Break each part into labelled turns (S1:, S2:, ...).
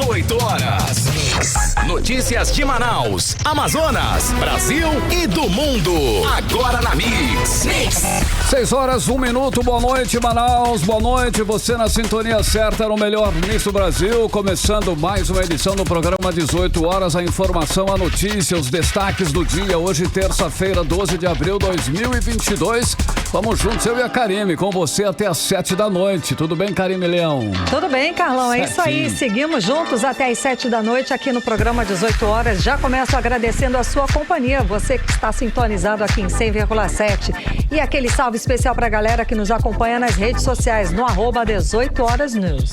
S1: 18 horas. Notícias de Manaus, Amazonas, Brasil e do mundo. Agora na Mix.
S2: 6 horas, 1 minuto. Boa noite, Manaus. Boa noite. Você na sintonia certa no melhor Mix do Brasil. Começando mais uma edição do programa 18 horas. A informação, a notícia, os destaques do dia. Hoje, terça-feira, 12 de abril de 2022. Vamos juntos, eu e a Karime, com você até às 7 da noite. Tudo bem, Karime Leão?
S3: Tudo bem, Carlão. É isso aí. Seguimos juntos até às 7 da noite aqui no programa 18 horas. Já começo agradecendo a sua companhia, você que está sintonizado aqui em 100,7. E aquele salve especial para a galera que nos acompanha nas redes sociais, no @18 horas news.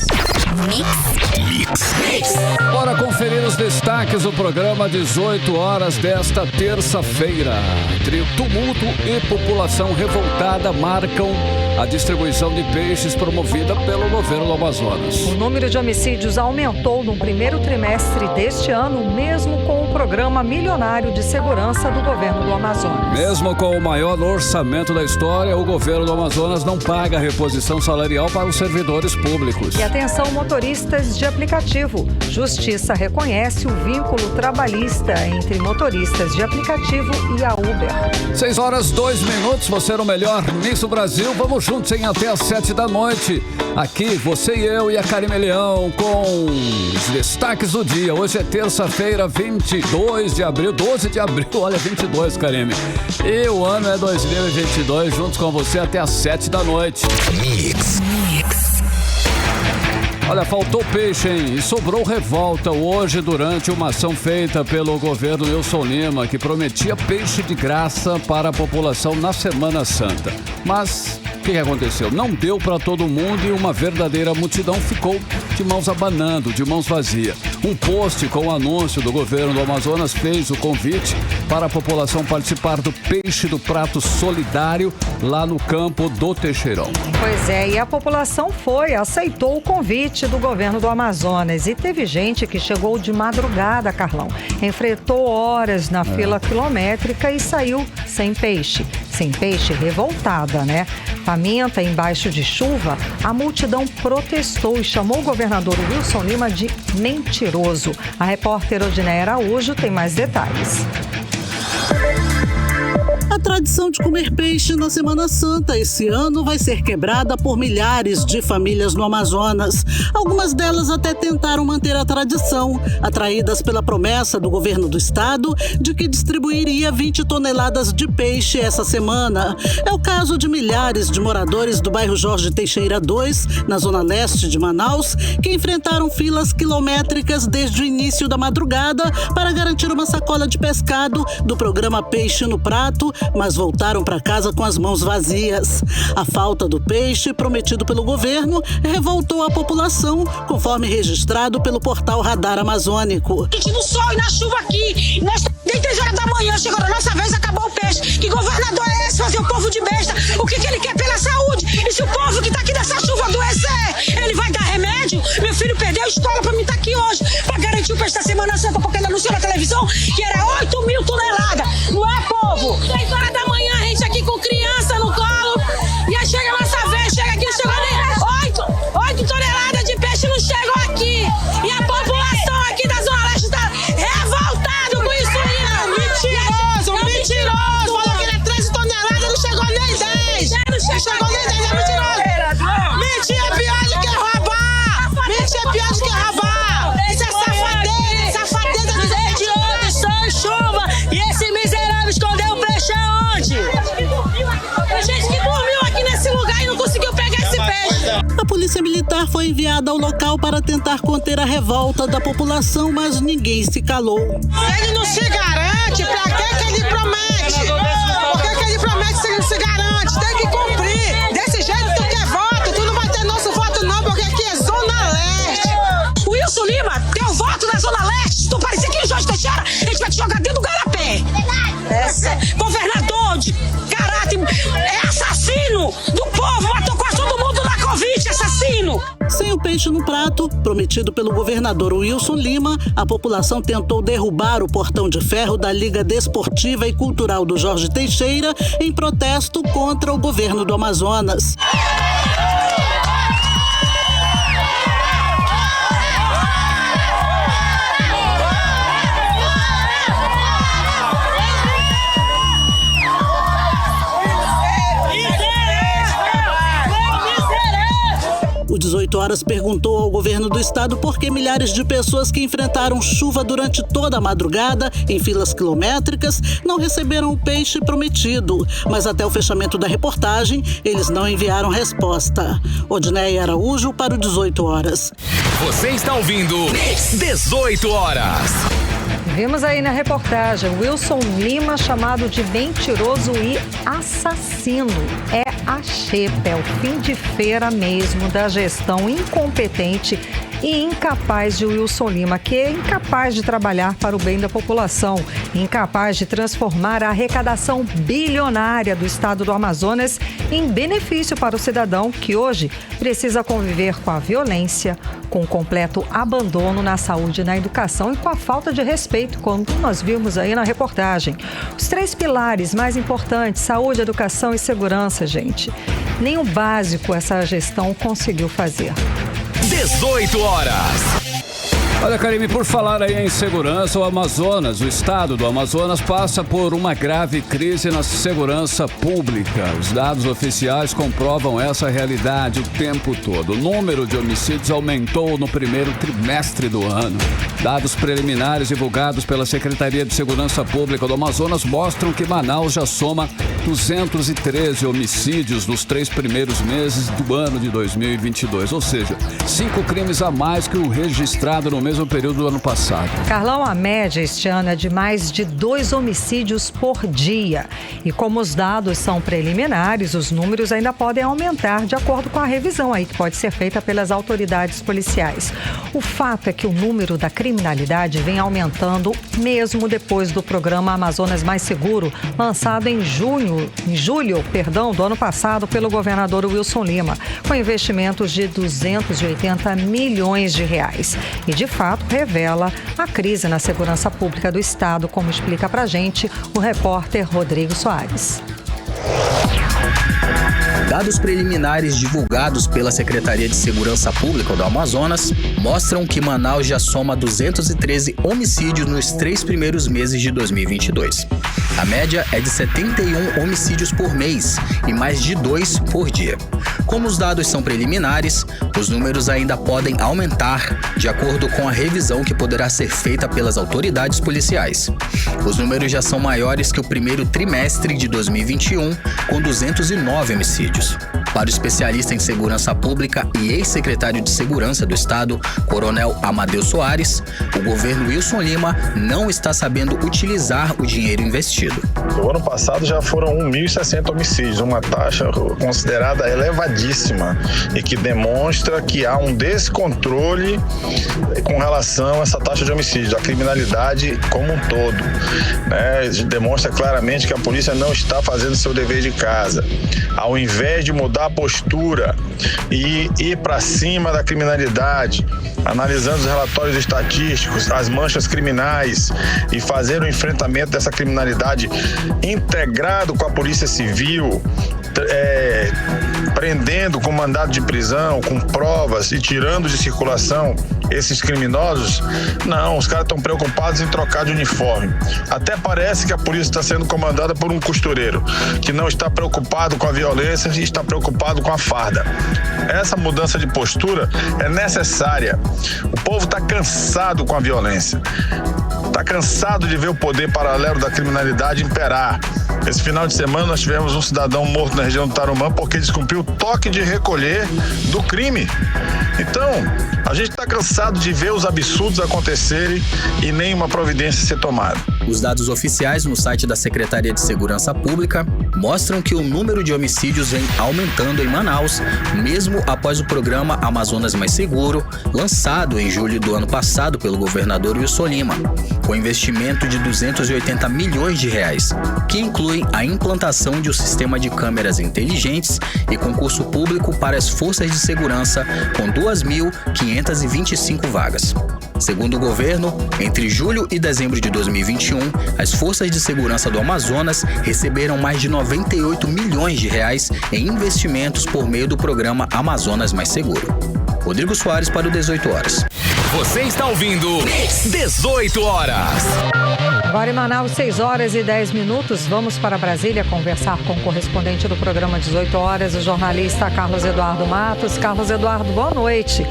S2: Bora conferir os destaques do programa 18 horas desta terça-feira. Tumulto e população revoltada marcam a distribuição de peixes promovida pelo governo do Amazonas.
S3: O número de homicídios aumentou no primeiro trimestre deste ano, mesmo com o programa milionário de segurança do governo do Amazonas.
S2: Mesmo com o maior orçamento da história, o governo do Amazonas não paga reposição salarial para os servidores públicos.
S3: E atenção, motoristas de aplicativo. Justiça reconhece o vínculo trabalhista entre motoristas de aplicativo e a Uber.
S2: 6 horas, 2 minutos. Você no melhor Mix do Brasil. Vamos juntos em até às 7 da noite. Aqui, você e eu e a Karime Leão com os destaques do dia. Hoje é terça-feira, 22 de abril. 12 de abril, olha, 22, Karime. E o ano é 2022, juntos com você até às 7 da noite. Mix. Olha, faltou peixe, hein? E sobrou revolta hoje durante uma ação feita pelo governo Wilson Lima, que prometia peixe de graça para a população na Semana Santa. Mas o que aconteceu? Não deu para todo mundo e uma verdadeira multidão ficou de mãos abanando, de mãos vazias. Um post com o anúncio do governo do Amazonas fez o convite para a população participar do Peixe do Prato Solidário lá no campo do Teixeirão.
S3: Pois é, e a população aceitou o convite do governo do Amazonas. E teve gente que chegou de madrugada, Carlão. Enfrentou horas na fila quilométrica e saiu sem peixe. Sem peixe, revoltada, né? Faminta, embaixo de chuva, a multidão protestou e chamou o governador Wilson Lima de mentiroso. A repórter Odineia Araújo tem mais detalhes.
S4: A tradição de comer peixe na Semana Santa esse ano vai ser quebrada por milhares de famílias no Amazonas. Algumas delas até tentaram manter a tradição, atraídas pela promessa do governo do estado de que distribuiria 20 toneladas de peixe essa semana. É o caso de milhares de moradores do bairro Jorge Teixeira 2, na zona leste de Manaus, que enfrentaram filas quilométricas desde o início da madrugada para garantir uma sacola de pescado do programa Peixe no Prato, mas voltaram para casa com as mãos vazias. A falta do peixe prometido pelo governo revoltou a população, conforme registrado pelo portal Radar Amazônico.
S5: No sol e na chuva aqui, nós desde 3 horas da manhã, chegou a nossa vez, acabou o peixe. Que governador é esse? Fazer o povo de besta? O que ele quer pela saúde? E se o povo que tá aqui nessa chuva adoecer, ele vai dar remédio? Meu filho perdeu a escola pra mim estar aqui hoje, pra garantir o peixe da Semana Santa, porque ele anunciou na televisão que era 8.000 toneladas. Não é, povo? 3 horas da manhã, a gente aqui com criança no colo, e aí chega a nossa vez, chega aqui, não chegou nem 8 toneladas de peixe não chegou aqui. E a população aqui da Zona Leste tá revoltada com isso aí. Mentiroso! Falou que era 13 toneladas, não chegou nem 10. Não chegou nem 10, é mentiroso. Mentir é pior do que roubar. Mentir é pior do que roubar. Isso é safadeza dos mentirosos, sol e chuva. E esse miserável escondeu o peixe aonde? Tem gente que dormiu aqui nesse lugar e não conseguiu pegar esse peixe.
S4: A polícia militar foi enviada ao local para tentar conter a revolta da população, mas ninguém se calou.
S5: Ele não se garante, pra que ele promete? Por que ele promete se ele não se garante? Tem que cumprir. Desse jeito tu quer voto, tu não vai ter nosso voto não, porque aqui é Zona Leste. O Wilson Lima tem o voto na Zona Leste. Se tu parecer aqui no Jorge Teixeira, a gente vai te jogar dentro do garapé. Governador de caráter, é assassino do povo, matou quase todo mundo na Covid, assassino.
S4: Sem o peixe no prato, prometido pelo governador Wilson Lima, a população tentou derrubar o portão de ferro da Liga Desportiva e Cultural do Jorge Teixeira em protesto contra o governo do Amazonas. 18 Horas perguntou ao governo do estado por que milhares de pessoas que enfrentaram chuva durante toda a madrugada, em filas quilométricas, não receberam o peixe prometido. Mas até o fechamento da reportagem, eles não enviaram resposta. Odneia Araújo para o 18 Horas.
S1: Você está ouvindo 18 Horas.
S3: Vimos aí na reportagem Wilson Lima chamado de mentiroso e assassino. É a xepa, é o fim de feira mesmo da gestão incompetente e incapaz de Wilson Lima, que é incapaz de trabalhar para o bem da população, incapaz de transformar a arrecadação bilionária do estado do Amazonas em benefício para o cidadão que hoje precisa conviver com a violência, com o completo abandono na saúde e na educação e com a falta de respeito, como nós vimos aí na reportagem. Os 3 pilares mais importantes, saúde, educação e segurança, gente. Nem o básico essa gestão conseguiu fazer.
S1: 18 Horas.
S2: Olha, Karime, por falar aí em segurança, o estado do Amazonas passa por uma grave crise na segurança pública. Os dados oficiais comprovam essa realidade o tempo todo. O número de homicídios aumentou no primeiro trimestre do ano. Dados preliminares divulgados pela Secretaria de Segurança Pública do Amazonas mostram que Manaus já soma 213 homicídios nos 3 primeiros meses do ano de 2022, ou seja, 5 crimes a mais que o registrado no mesmo período do ano passado.
S3: Carlão, a média este ano é de mais de 2 homicídios por dia. E como os dados são preliminares, os números ainda podem aumentar de acordo com a revisão aí que pode ser feita pelas autoridades policiais. O fato é que o número da criminalidade vem aumentando mesmo depois do programa Amazonas Mais Seguro, lançado em julho do ano passado pelo governador Wilson Lima, com investimentos de 280 milhões de reais. E de fato revela a crise na segurança pública do estado, como explica pra gente o repórter Rodrigo Soares.
S6: Dados preliminares divulgados pela Secretaria de Segurança Pública do Amazonas mostram que Manaus já soma 213 homicídios nos 3 primeiros meses de 2022. A média é de 71 homicídios por mês e mais de 2 por dia. Como os dados são preliminares, os números ainda podem aumentar de acordo com a revisão que poderá ser feita pelas autoridades policiais. Os números já são maiores que o primeiro trimestre de 2021, com 209 homicídios. Para o especialista em segurança pública e ex-secretário de Segurança do Estado, Coronel Amadeu Soares, o governo Wilson Lima não está sabendo utilizar o dinheiro investido.
S7: No ano passado já foram 1.060 homicídios, uma taxa considerada elevadíssima e que demonstra que há um descontrole com relação a essa taxa de homicídios, a criminalidade como um todo, né? Demonstra claramente que a polícia não está fazendo seu dever de casa. Ao invés de mudar a postura e ir para cima da criminalidade, analisando os relatórios estatísticos, as manchas criminais e fazer o enfrentamento dessa criminalidade integrado com a Polícia Civil, prendendo com mandado de prisão, com provas e tirando de circulação esses criminosos, não, os caras estão preocupados em trocar de uniforme. Até parece que a polícia está sendo comandada por um costureiro, que não está preocupado com a violência e está preocupado com a farda. Essa mudança de postura é necessária. O povo está cansado com a violência. Está cansado de ver o poder paralelo da criminalidade imperar. Esse final de semana nós tivemos um cidadão morto na região do Tarumã porque descumpriu o toque de recolher do crime. Então, a gente está cansado de ver os absurdos acontecerem e nenhuma providência ser tomada.
S6: Os dados oficiais no site da Secretaria de Segurança Pública mostram que o número de homicídios vem aumentando em Manaus, mesmo após o programa Amazonas Mais Seguro, lançado em julho do ano passado pelo governador Wilson Lima, com investimento de 280 milhões de reais, que inclui a implantação de um sistema de câmeras inteligentes e concurso público para as forças de segurança, com 2.525 vagas. Segundo o governo, entre julho e dezembro de 2021, as forças de segurança do Amazonas receberam mais de 98 milhões de reais em investimentos por meio do programa Amazonas Mais Seguro. Rodrigo Soares para o 18 Horas.
S1: Você está ouvindo 18 horas.
S3: Agora em Manaus, 6 horas e 10 minutos. Vamos para Brasília conversar com o correspondente do programa 18 horas, o jornalista Carlos Eduardo Matos. Carlos Eduardo, boa noite.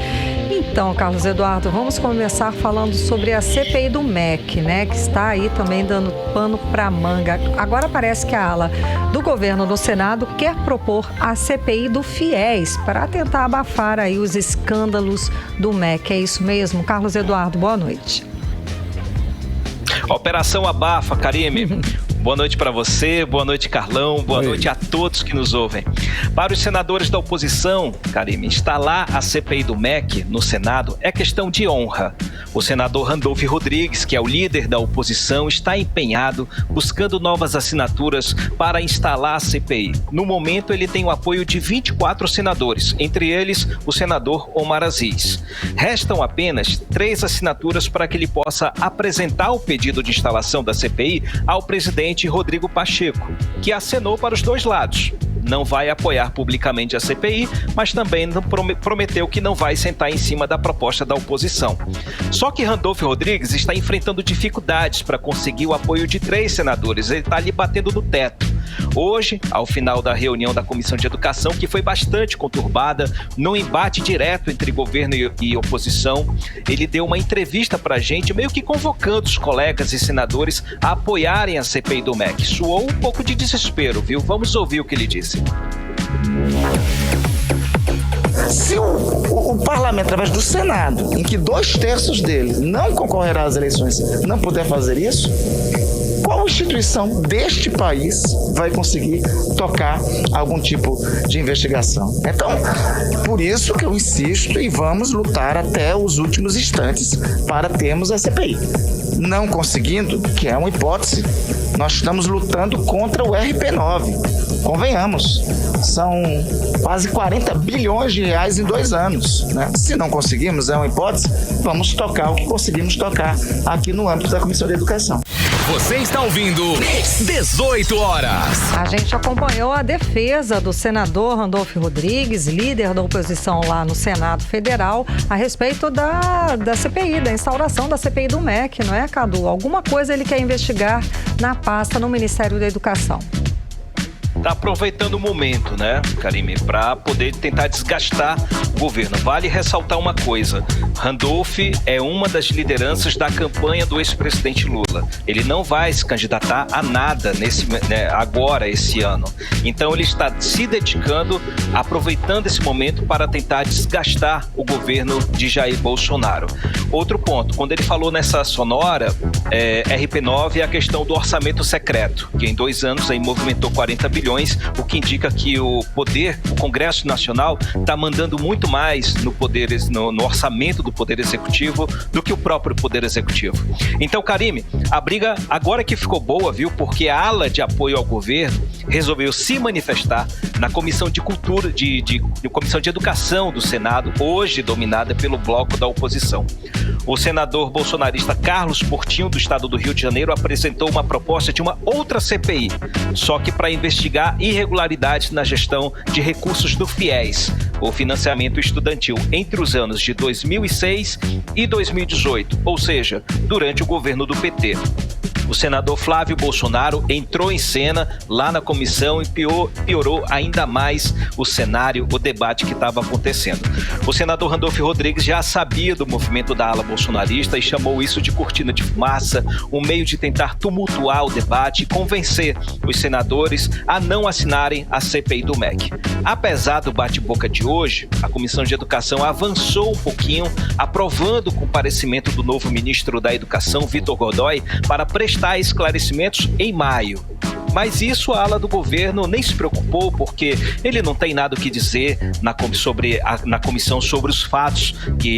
S3: Então, Carlos Eduardo, vamos começar falando sobre a CPI do MEC, né? Que está aí também dando pano para manga. Agora parece que a ala do governo no Senado quer propor a CPI do FIES para tentar abafar aí os escândalos do MEC. É isso mesmo? Carlos Eduardo, boa noite.
S8: Operação Abafa, Karime. Boa noite para você, boa noite, Carlão, boa noite a todos que nos ouvem. Para os senadores da oposição, Karime, instalar a CPI do MEC no Senado é questão de honra. O senador Randolph Rodrigues, que é o líder da oposição, está empenhado buscando novas assinaturas para instalar a CPI. No momento, ele tem o apoio de 24 senadores, entre eles o senador Omar Aziz. Restam apenas 3 assinaturas para que ele possa apresentar o pedido de instalação da CPI ao presidente Rodrigo Pacheco, que acenou para os dois lados. Não vai apoiar publicamente a CPI, mas também prometeu que não vai sentar em cima da proposta da oposição. Só que Randolph Rodrigues está enfrentando dificuldades para conseguir o apoio de 3 senadores. Ele está ali batendo no teto. Hoje, ao final da reunião da Comissão de Educação, que foi bastante conturbada, num embate direto entre governo e oposição, ele deu uma entrevista para a gente, meio que convocando os colegas e senadores a apoiarem a CPI do MEC. Soou um pouco de desespero, viu? Vamos ouvir o que ele disse.
S9: Se o parlamento, através do Senado, em que 2/3 dele não concorrerá às eleições, não puder fazer isso, qual instituição deste país vai conseguir tocar algum tipo de investigação? Então, por isso que eu insisto e vamos lutar até os últimos instantes para termos a CPI. Não conseguindo, que é uma hipótese, nós estamos lutando contra o RP9. Convenhamos, são quase 40 bilhões de reais em 2 anos, né? Se não conseguimos, é uma hipótese, vamos tocar o que conseguimos tocar aqui no âmbito da Comissão de Educação.
S1: Você está ouvindo 18 horas.
S3: A gente acompanhou a defesa do senador Randolph Rodrigues, líder da oposição lá no Senado Federal, a respeito da CPI, da instauração da CPI do MEC, não é, Cadu? Alguma coisa ele quer investigar na pasta no Ministério da Educação.
S8: Está aproveitando o momento, né, Karime, para poder tentar desgastar o governo. Vale ressaltar uma coisa: Randolph é uma das lideranças da campanha do ex-presidente Lula. Ele não vai se candidatar a nada agora, esse ano. Então ele está se dedicando, aproveitando esse momento para tentar desgastar o governo de Jair Bolsonaro. Outro ponto, quando ele falou nessa sonora, RP9 é a questão do orçamento secreto, que em 2 anos aí movimentou 40 bilhões, o que indica que o Congresso Nacional está mandando muito mais no orçamento do Poder Executivo do que o próprio Poder Executivo. Então, Karime, a briga agora que ficou boa, viu? Porque a ala de apoio ao governo resolveu se manifestar na Comissão de Cultura, Comissão de Educação do Senado, hoje dominada pelo bloco da oposição. O senador bolsonarista Carlos Portinho, do estado do Rio de Janeiro, apresentou uma proposta de uma outra CPI, só que para investigar irregularidades na gestão de recursos do FIES, o financiamento estudantil, entre os anos de 2006 e 2018, ou seja, durante o governo do PT. O senador Flávio Bolsonaro entrou em cena lá na comissão e piorou ainda mais o cenário, o debate que estava acontecendo. O senador Randolph Rodrigues já sabia do movimento da ala bolsonarista e chamou isso de cortina de fumaça, um meio de tentar tumultuar o debate e convencer os senadores a não assinarem a CPI do MEC. Apesar do bate-boca de hoje, a Comissão de Educação avançou um pouquinho, aprovando o comparecimento do novo ministro da Educação, Vitor Godoy, para prestar esclarecimentos em maio. Mas isso a ala do governo nem se preocupou, porque ele não tem nada o que dizer na comissão sobre os fatos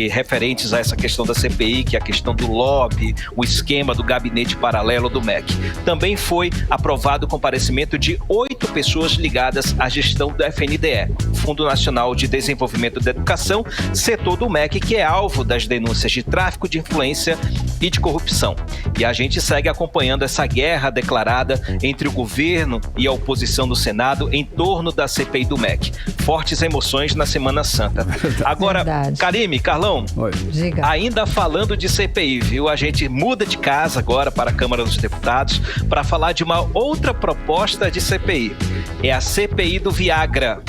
S8: referentes a essa questão da CPI, que é a questão do lobby, o esquema do gabinete paralelo do MEC. Também foi aprovado o comparecimento de 8 pessoas ligadas à gestão do FNDE, Fundo Nacional de Desenvolvimento da Educação, setor do MEC que é alvo das denúncias de tráfico de influência e de corrupção. E a gente segue acompanhando essa guerra declarada entre o governo e a oposição no Senado em torno da CPI do MEC. Fortes emoções na Semana Santa. Agora, Karime, Carlão,
S3: diga.
S8: Ainda falando de CPI, viu? A gente muda de casa agora para a Câmara dos Deputados para falar de uma outra proposta de CPI. É a CPI do Viagra.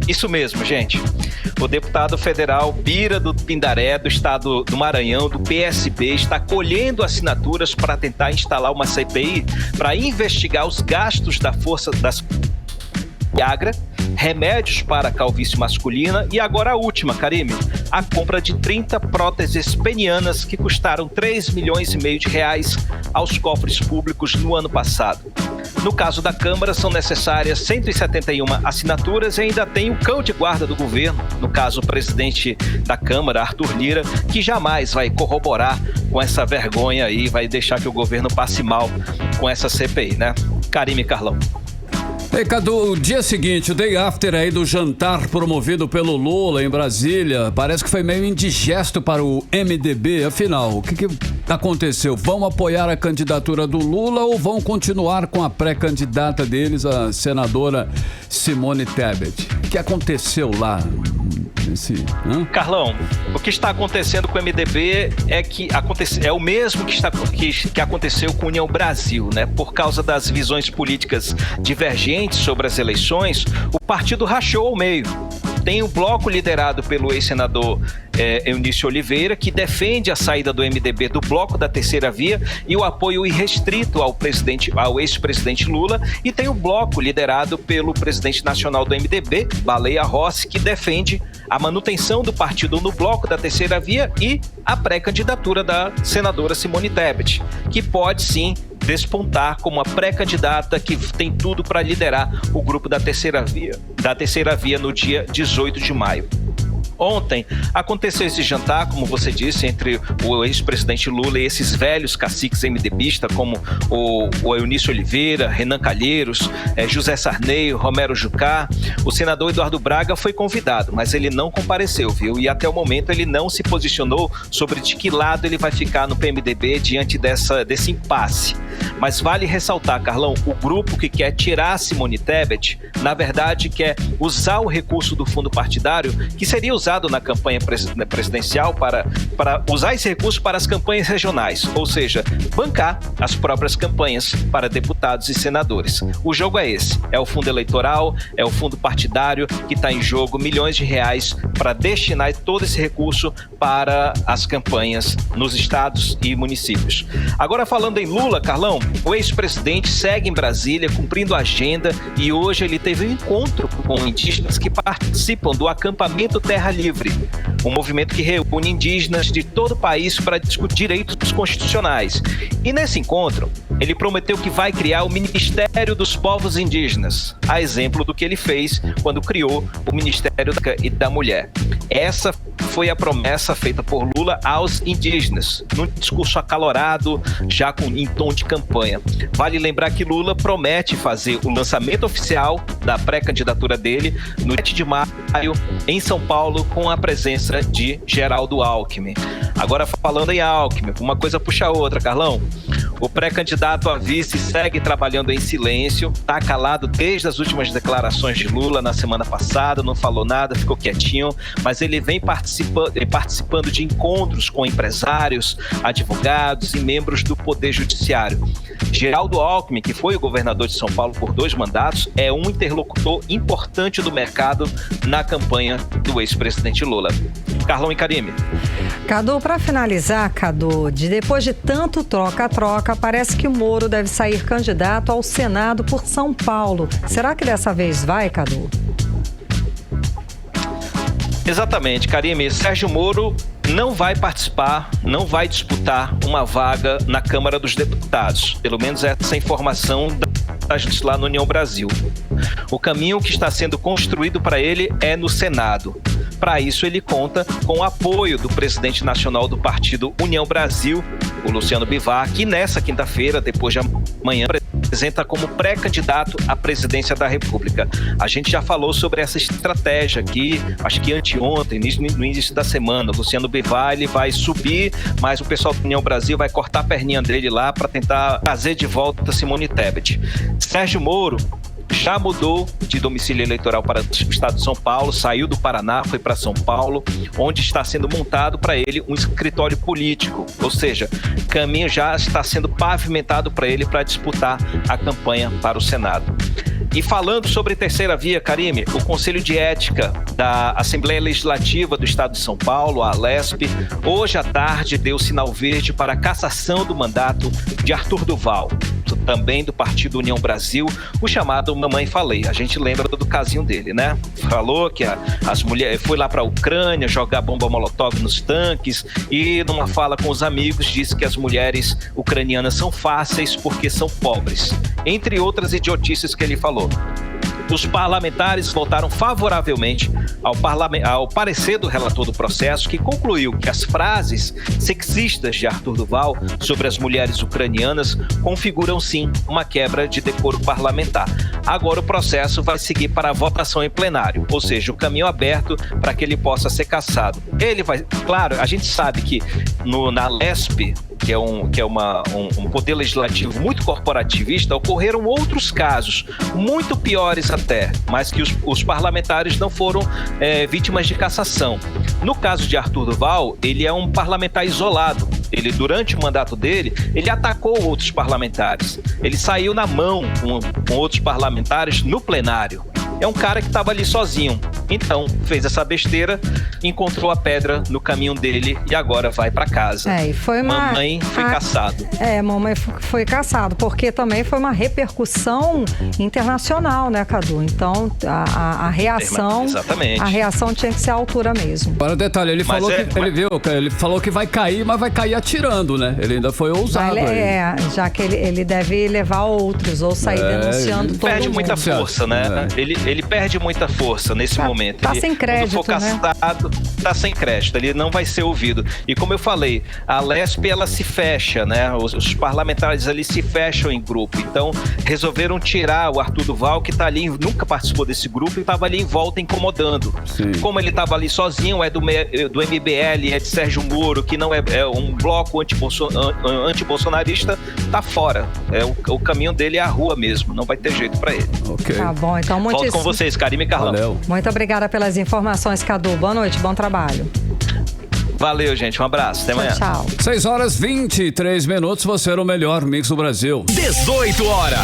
S8: Isso mesmo, gente. O deputado federal Bira do Pindaré, do estado do Maranhão, do PSB, está colhendo assinaturas para tentar instalar uma CPI para investigar os gastos da força das Viagra, remédios para a calvície masculina e agora a última, Karime, a compra de 30 próteses penianas que custaram 3,5 milhões de reais aos cofres públicos no ano passado. No caso da Câmara, são necessárias 171 assinaturas e ainda tem o cão de guarda do governo, no caso o presidente da Câmara, Arthur Lira, que jamais vai corroborar com essa vergonha aí, vai deixar que o governo passe mal com essa CPI, né? Karime, Carlão.
S2: Ei, Cadu, o dia seguinte, o day after aí do jantar promovido pelo Lula em Brasília, parece que foi meio indigesto para o MDB. Afinal, o que aconteceu? Vão apoiar a candidatura do Lula ou vão continuar com a pré-candidata deles, a senadora Simone Tebet? O que aconteceu lá?
S8: Carlão, o que está acontecendo com o MDB é o mesmo que aconteceu com a União Brasil, né? Por causa das visões políticas divergentes sobre as eleições, o partido rachou ao meio. Tem um bloco liderado pelo ex-senador Eunício Oliveira, que defende a saída do MDB do bloco da terceira via e o apoio irrestrito ao ex-presidente Lula, e tem o bloco liderado pelo presidente nacional do MDB, Baleia Rossi, que defende a manutenção do partido no bloco da terceira via e a pré-candidatura da senadora Simone Tebet, que pode sim despontar como a pré-candidata que tem tudo para liderar o grupo da terceira via no dia 18 de maio. Ontem aconteceu esse jantar, como você disse, entre o ex-presidente Lula e esses velhos caciques MDBistas, como o Eunício Oliveira, Renan Calheiros, José Sarney, Romero Jucá. O senador Eduardo Braga foi convidado, mas ele não compareceu, viu? E até o momento ele não se posicionou sobre de que lado ele vai ficar no PMDB diante desse impasse. Mas vale ressaltar, Carlão, o grupo que quer tirar Simone Tebet, na verdade quer usar o recurso do fundo partidário, que seria usado na campanha presidencial para usar esse recurso para as campanhas regionais, ou seja, bancar as próprias campanhas para deputados e senadores. O jogo é esse, é o fundo eleitoral, é o fundo partidário que está em jogo milhões de reais para destinar todo esse recurso para as campanhas nos estados e municípios. Agora falando em Lula, Carlão, o ex-presidente segue em Brasília cumprindo a agenda e hoje ele teve um encontro com indígenas que participam do acampamento Terra Livre, um movimento que reúne indígenas de todo o país para discutir direitos constitucionais. E nesse encontro, ele prometeu que vai criar o Ministério dos Povos Indígenas, a exemplo do que ele fez quando criou o Ministério da Mulher. Essa foi a promessa feita por Lula aos indígenas, num discurso acalorado, já em tom de campanha. Vale lembrar que Lula promete fazer o lançamento oficial da pré-candidatura dele no 7 de maio, em São Paulo, com a presença de Geraldo Alckmin. Agora, falando em Alckmin, uma coisa puxa a outra, Carlão. O pré-candidato a vice segue trabalhando em silêncio, está calado desde as últimas declarações de Lula na semana passada, não falou nada, ficou quietinho, mas ele vem participando de encontros com empresários, advogados e membros do Poder Judiciário. Geraldo Alckmin, que foi o governador de São Paulo por 2 mandatos, é um interlocutor importante do mercado na campanha do ex-presidente Lula. Carlão e Karime.
S3: Cadu, para finalizar, depois de tanto troca-troca, parece que o Moro deve sair candidato ao Senado por São Paulo. Será que dessa vez vai, Cadu?
S8: Exatamente, Karime. Sérgio Moro não vai participar, não vai disputar uma vaga na Câmara dos Deputados. Pelo menos essa informação da gente lá no União Brasil. O caminho que está sendo construído para ele é no Senado. Para isso, ele conta com o apoio do presidente nacional do partido União Brasil, o Luciano Bivar, que nessa quinta-feira, depois de amanhã, apresenta como pré-candidato à presidência da República. A gente já falou sobre essa estratégia aqui, acho que anteontem, no início da semana. Luciano Bivar, ele vai subir, mas o pessoal do União Brasil vai cortar a perninha dele lá para tentar trazer de volta Simone Tebet. Sérgio Moro já mudou de domicílio eleitoral para o estado de São Paulo, saiu do Paraná, foi para São Paulo, onde está sendo montado para ele um escritório político, ou seja, caminho já está sendo pavimentado para ele para disputar a campanha para o Senado. E falando sobre terceira via, Karime, o Conselho de Ética da Assembleia Legislativa do Estado de São Paulo, a ALESP, hoje à tarde deu sinal verde para a cassação do mandato de Arthur Duval, também do Partido União Brasil, o chamado Mamãe Falei. A gente lembra do casinho dele, né? Falou que as mulheres foi lá para a Ucrânia jogar bomba molotov nos tanques e numa fala com os amigos disse que as mulheres ucranianas são fáceis porque são pobres. Entre outras idiotices que ele falou. Os parlamentares votaram favoravelmente ao parecer do relator do processo, que concluiu que as frases sexistas de Arthur Duval sobre as mulheres ucranianas configuram sim uma quebra de decoro parlamentar. Agora o processo vai seguir para a votação em plenário, ou seja, o caminho aberto para que ele possa ser cassado. Ele vai, claro, a gente sabe que na LESP, que é um poder legislativo muito corporativista, ocorreram outros casos, muito piores até, mas que os parlamentares não foram vítimas de cassação. No caso de Arthur Duval, ele é um parlamentar isolado. Ele, durante o mandato dele, ele atacou outros parlamentares. Ele saiu na mão com outros parlamentares no plenário. É um cara que estava ali sozinho. Então, fez essa besteira, encontrou a pedra no caminho dele e agora vai para casa.
S3: E foi
S8: Mamãe foi caçado.
S3: Mamãe foi caçado, porque também foi uma repercussão internacional, né, Cadu? Então, a reação...
S8: Exatamente.
S3: A reação tinha que ser à altura mesmo.
S2: Agora, detalhe, ele falou que vai cair, mas vai cair atirando, né? Ele ainda foi ousado.
S3: Já que ele deve levar outros ou sair denunciando todo mundo.
S8: Perde muita força, né? Ele perde muita força nesse momento.
S3: Tá sem crédito,
S8: quando for caçado, tá sem crédito, ele não vai ser ouvido. E como eu falei, a LESP, ela se fecha, né? Os parlamentares ali se fecham em grupo. Então, resolveram tirar o Arthur Duval, que tá ali, nunca participou desse grupo e tava ali em volta incomodando. Sim. Como ele tava ali sozinho, é do MBL, é de Sérgio Moro, que não é um bloco antibolsonarista, tá fora. O caminho dele é a rua mesmo, não vai ter jeito pra ele.
S2: Ok.
S3: Tá bom, então
S8: volto com vocês, Karime e Carlão.
S2: Valeu.
S3: Muito obrigada pelas informações, Cadu. Boa noite, bom trabalho.
S8: Valeu, gente. Um abraço. Até amanhã.
S3: Tchau.
S2: 6h23, você era o melhor mix do Brasil.
S1: 18 horas.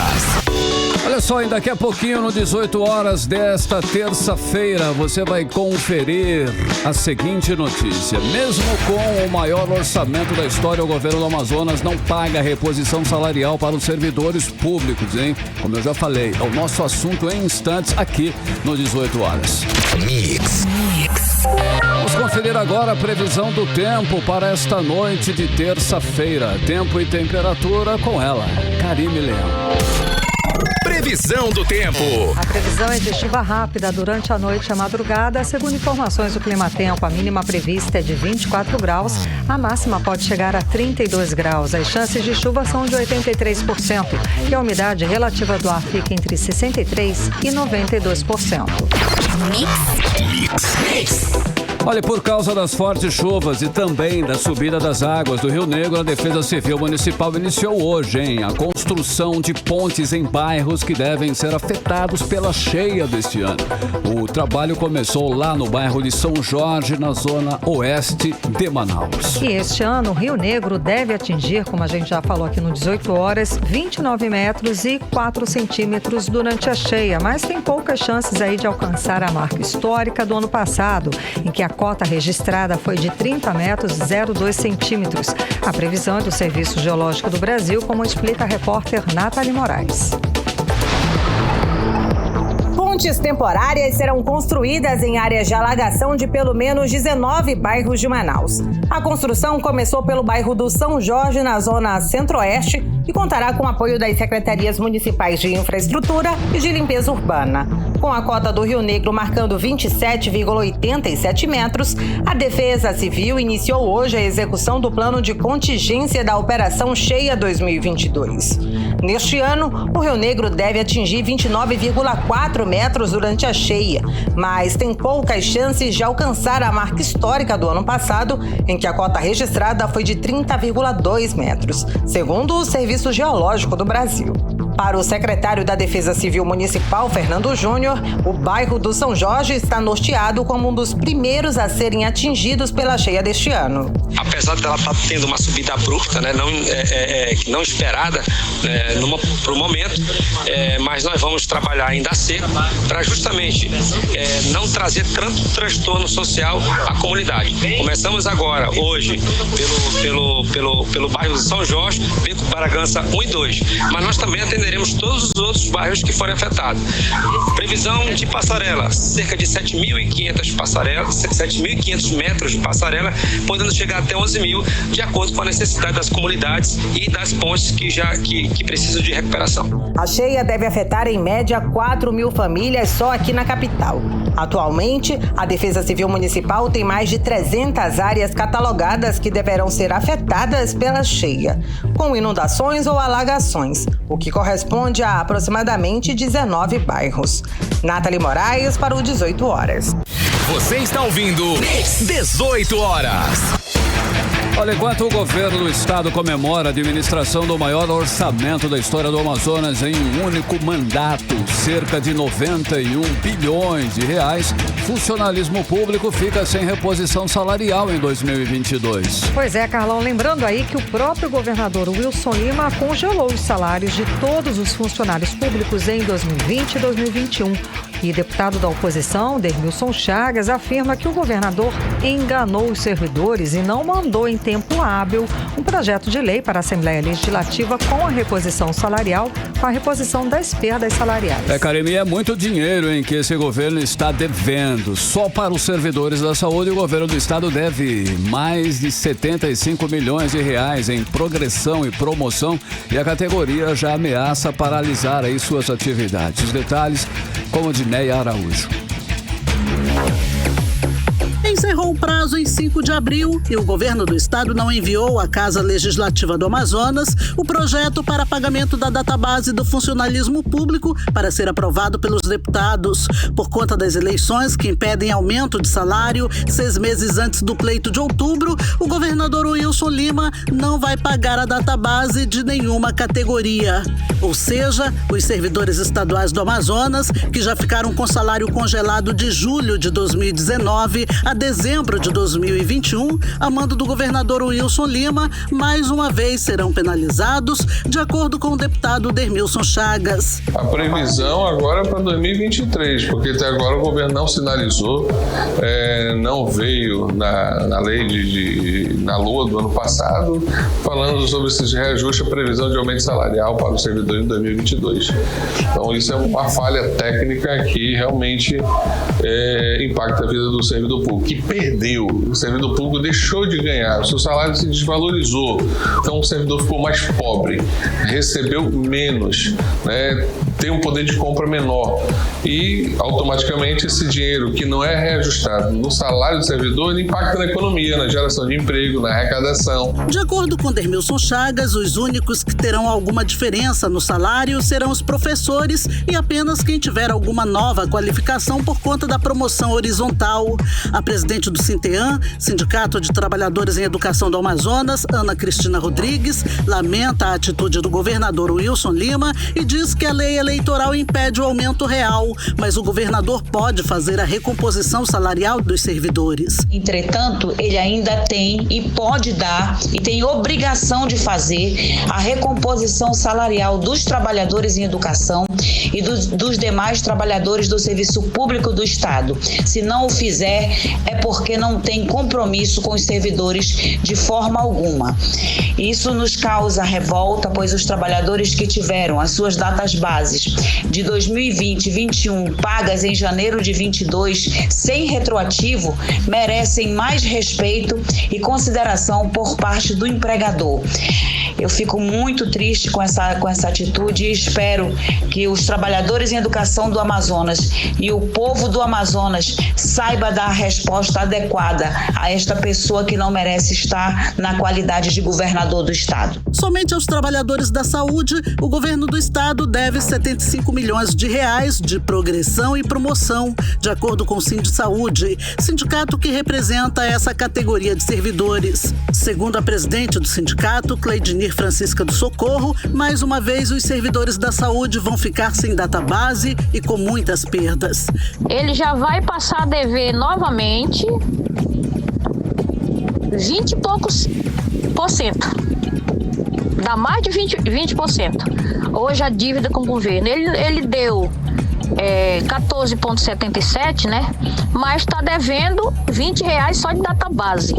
S2: Olha só, e daqui a pouquinho, no 18 horas desta terça-feira, você vai conferir a seguinte notícia. Mesmo com o maior orçamento da história, o governo do Amazonas não paga reposição salarial para os servidores públicos, hein? Como eu já falei, é o nosso assunto em instantes aqui no 18 horas.
S1: Mix.
S2: Vamos conferir agora a previsão do tempo para esta noite de terça-feira. Tempo e temperatura com ela, Karime Leão.
S1: Previsão do tempo.
S3: A previsão é de chuva rápida durante a noite e a madrugada. Segundo informações do Climatempo, a mínima prevista é de 24 graus, a máxima pode chegar a 32 graus. As chances de chuva são de 83% e a umidade relativa do ar fica entre 63% e 92%.
S1: Mix.
S2: Olha, por causa das fortes chuvas e também da subida das águas do Rio Negro, a Defesa Civil Municipal iniciou hoje, a construção de pontes em bairros que devem ser afetados pela cheia deste ano. O trabalho começou lá no bairro de São Jorge, na zona oeste de Manaus.
S3: E este ano, o Rio Negro deve atingir, como a gente já falou aqui no 18 horas, 29 metros e 4 centímetros durante a cheia, mas tem poucas chances aí de alcançar a marca histórica do ano passado, em que a cota registrada foi de 30 metros e 0,2 centímetros. A previsão é do Serviço Geológico do Brasil, como explica a repórter Nathalie Moraes.
S10: Pontes temporárias serão construídas em áreas de alagação de pelo menos 19 bairros de Manaus. A construção começou pelo bairro do São Jorge, na zona centro-oeste, e contará com o apoio das secretarias municipais de infraestrutura e de limpeza urbana. Com a cota do Rio Negro marcando 27,87 metros, a Defesa Civil iniciou hoje a execução do plano de contingência da Operação Cheia 2022. Neste ano, o Rio Negro deve atingir 29,4 metros durante a cheia, mas tem poucas chances de alcançar a marca histórica do ano passado, em que a cota registrada foi de 30,2 metros, segundo o Serviço Geológico do Brasil. Para o secretário da Defesa Civil Municipal, Fernando Júnior, o bairro do São Jorge está norteado como um dos primeiros a serem atingidos pela cheia deste ano.
S11: Apesar dela estar tendo uma subida abrupta, né, não esperada para o momento, mas nós vamos trabalhar ainda cedo para justamente não trazer tanto transtorno social à comunidade. Começamos agora, hoje, pelo bairro do São Jorge, Beco Bragança 1 e 2, mas nós também atenderemos todos os outros bairros que forem afetados. Previsão de passarela, cerca de 7.500 metros de passarela, podendo chegar até 11.000, de acordo com a necessidade das comunidades e das pontes que precisam de recuperação.
S10: A cheia deve afetar, em média, 4.000 famílias só aqui na capital. Atualmente, a Defesa Civil Municipal tem mais de 300 áreas catalogadas que deverão ser afetadas pela cheia, com inundações ou alagações, o que corresponde a aproximadamente 19 bairros. Nathalie Moraes para o 18 horas.
S1: Você está ouvindo 18 horas.
S2: Olha, enquanto o governo do estado comemora a administração do maior orçamento da história do Amazonas em um único mandato, cerca de 91 bilhões de reais, funcionalismo público fica sem reposição salarial em 2022.
S3: Pois é, Carlão, lembrando aí que o próprio governador Wilson Lima congelou os salários de todos os funcionários públicos em 2020 e 2021. E deputado da oposição, Dermilson Chagas, afirma que o governador enganou os servidores e não mandou em tempo hábil um projeto de lei para a Assembleia Legislativa com a reposição salarial, com a reposição das perdas salariais.
S2: Karime, é muito dinheiro em que esse governo está devendo. Só para os servidores da saúde, o governo do estado deve mais de 75 milhões de reais em progressão e promoção, e a categoria já ameaça paralisar aí suas atividades. Os detalhes com o Dineia Araújo.
S4: Encerrou o prazo em 5 de abril e o governo do estado não enviou à Casa Legislativa do Amazonas o projeto para pagamento da database do funcionalismo público para ser aprovado pelos deputados. Por conta das eleições que impedem aumento de salário 6 meses antes do pleito de outubro, o governador Wilson Lima não vai pagar a database de nenhuma categoria. Ou seja, os servidores estaduais do Amazonas, que já ficaram com salário congelado de julho de 2019 a dezembro de 2021, a mando do governador Wilson Lima, mais uma vez serão penalizados, de acordo com o deputado Dermilson Chagas.
S12: A previsão agora é para 2023, porque até agora o governo não sinalizou, não veio na lei na LOA do ano passado, falando sobre esse reajuste, a previsão de aumento salarial para o servidor em 2022. Então isso é uma falha técnica que realmente impacta a vida do servidor público, que perdeu. O servidor público deixou de ganhar, o seu salário se desvalorizou, então o servidor ficou mais pobre, recebeu menos, né? Tem um poder de compra menor e automaticamente esse dinheiro que não é reajustado no salário do servidor, ele impacta na economia, na geração de emprego, na arrecadação.
S4: De acordo com Dermilson Chagas, os únicos que terão alguma diferença no salário serão os professores e apenas quem tiver alguma nova qualificação por conta da promoção horizontal. A presidente do Sinteam, Sindicato de Trabalhadores em Educação do Amazonas, Ana Cristina Rodrigues, lamenta a atitude do governador Wilson Lima e diz que a lei eleitoral impede o aumento real, mas o governador pode fazer a recomposição salarial dos servidores.
S13: Entretanto, ele ainda tem e pode dar e tem obrigação de fazer a recomposição salarial dos trabalhadores em educação e dos demais trabalhadores do serviço público do Estado. Se não o fizer, é porque não tem compromisso com os servidores de forma alguma. Isso nos causa revolta, pois os trabalhadores que tiveram as suas datas bases de 2020 e 2021 pagas em janeiro de 22 sem retroativo merecem mais respeito e consideração por parte do empregador. Eu fico muito triste com essa atitude e espero que os trabalhadores em educação do Amazonas e o povo do Amazonas saiba dar a resposta adequada a esta pessoa que não merece estar na qualidade de governador do estado.
S4: Somente aos trabalhadores da saúde, o governo do estado deve 75 milhões de reais de progressão e promoção, de acordo com o Sindisaúde, sindicato que representa essa categoria de servidores. Segundo a presidente do sindicato, Cleidinir Francisca do Socorro, mais uma vez os servidores da saúde vão ficar sem database e com muitas perdas.
S14: Ele já vai passar a dever novamente 20 e poucos por cento. Dá mais de 20%. Hoje a dívida com o governo, ele deu 14,77, né? Mas está devendo R$20 só de database.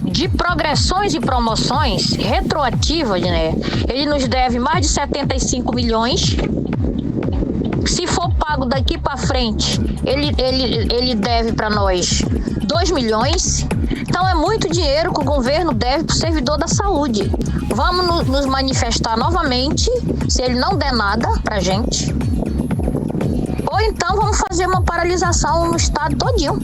S14: De progressões e promoções retroativas, né? Ele nos deve mais de 75 milhões. Se for pago daqui para frente, ele deve para nós 2 milhões. Então é muito dinheiro que o governo deve para o servidor da saúde. Vamos nos manifestar novamente, se ele não der nada para a gente. Ou então vamos fazer uma paralisação no estado todinho.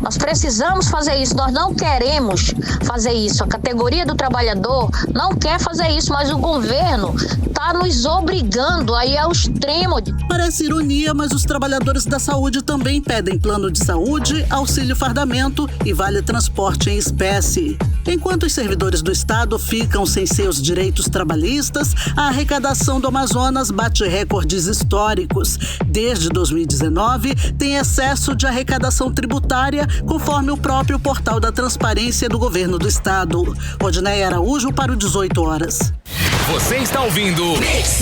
S14: Nós precisamos fazer isso, nós não queremos fazer isso. A categoria do trabalhador não quer fazer isso, mas o governo está nos obrigando aí ao extremo.
S4: Parece ironia, mas os trabalhadores da saúde também pedem plano de saúde, auxílio fardamento e vale transporte em espécie. Enquanto os servidores do estado ficam sem seus direitos trabalhistas, a arrecadação do Amazonas bate recordes históricos. Desde 2019, tem excesso de arrecadação tributária, conforme o próprio portal da transparência do governo do estado. Odneia Araújo para o 18 horas.
S1: Você está ouvindo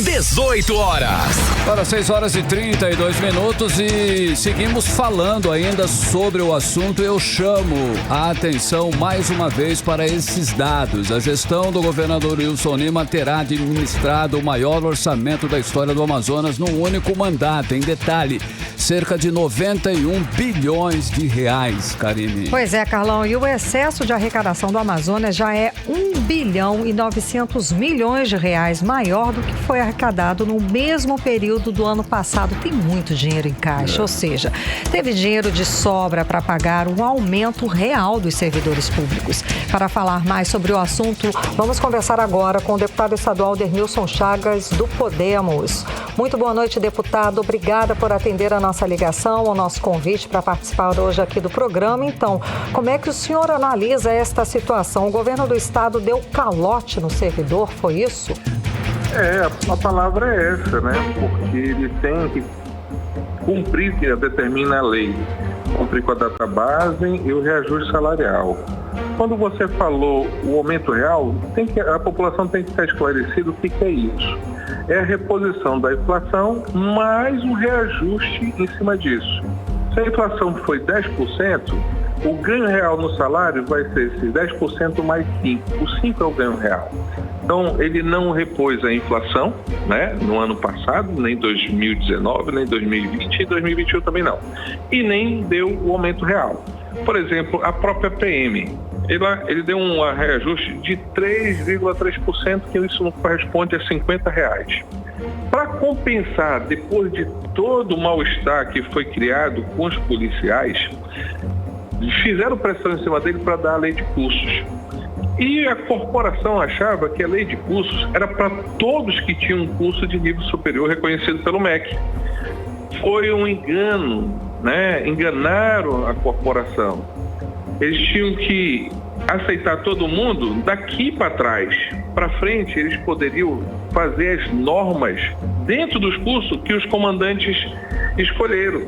S1: 18 horas.
S2: Para 6 horas e 32 minutos e seguimos falando ainda sobre o assunto. Eu chamo a atenção mais uma vez para esses dados. A gestão do governador Wilson Lima terá administrado o maior orçamento da história do Amazonas num único mandato. Em detalhe, cerca de 91 bilhões de reais, Karine.
S3: Pois é, Carlão, e o excesso de arrecadação do Amazonas já é 1 bilhão e 900 milhões de reais, maior do que foi arrecadado no mesmo período do ano passado. Tem muito dinheiro em caixa, ou seja, teve dinheiro de sobra para pagar um aumento real dos servidores públicos. Para falar mais sobre o assunto, vamos conversar agora com o deputado estadual Dernilson Chagas, do Podemos. Muito boa noite, deputado. Obrigada por atender a nossa ligação, ao nosso convite para participar hoje aqui do programa. Então, como é que o senhor analisa esta situação? O governo do estado deu calote no servidor, foi isso?
S15: A palavra é essa, né? Porque ele tem que cumprir o que determina a lei. Cumprir com a database e o reajuste salarial. Quando você falou o aumento real, a população tem que estar esclarecida o que é isso. É a reposição da inflação mais o reajuste em cima disso. Se a inflação foi 10%, o ganho real no salário vai ser esses 10% mais 5%. O 5% é o ganho real. Então, ele não repôs a inflação, né, no ano passado, nem 2019, nem 2020 e 2021 também não. E nem deu o aumento real. Por exemplo, a própria PM, ele deu um reajuste de 3,3%, que isso não corresponde a R$50. Para compensar, depois de todo o mal-estar que foi criado com os policiais, fizeram pressão em cima dele para dar a lei de cursos. E a corporação achava que a lei de cursos era para todos que tinham um curso de nível superior reconhecido pelo MEC. Foi um engano, né? Enganaram a corporação. Eles tinham que aceitar todo mundo daqui para trás. Para frente, eles poderiam fazer as normas dentro dos cursos que os comandantes escolheram.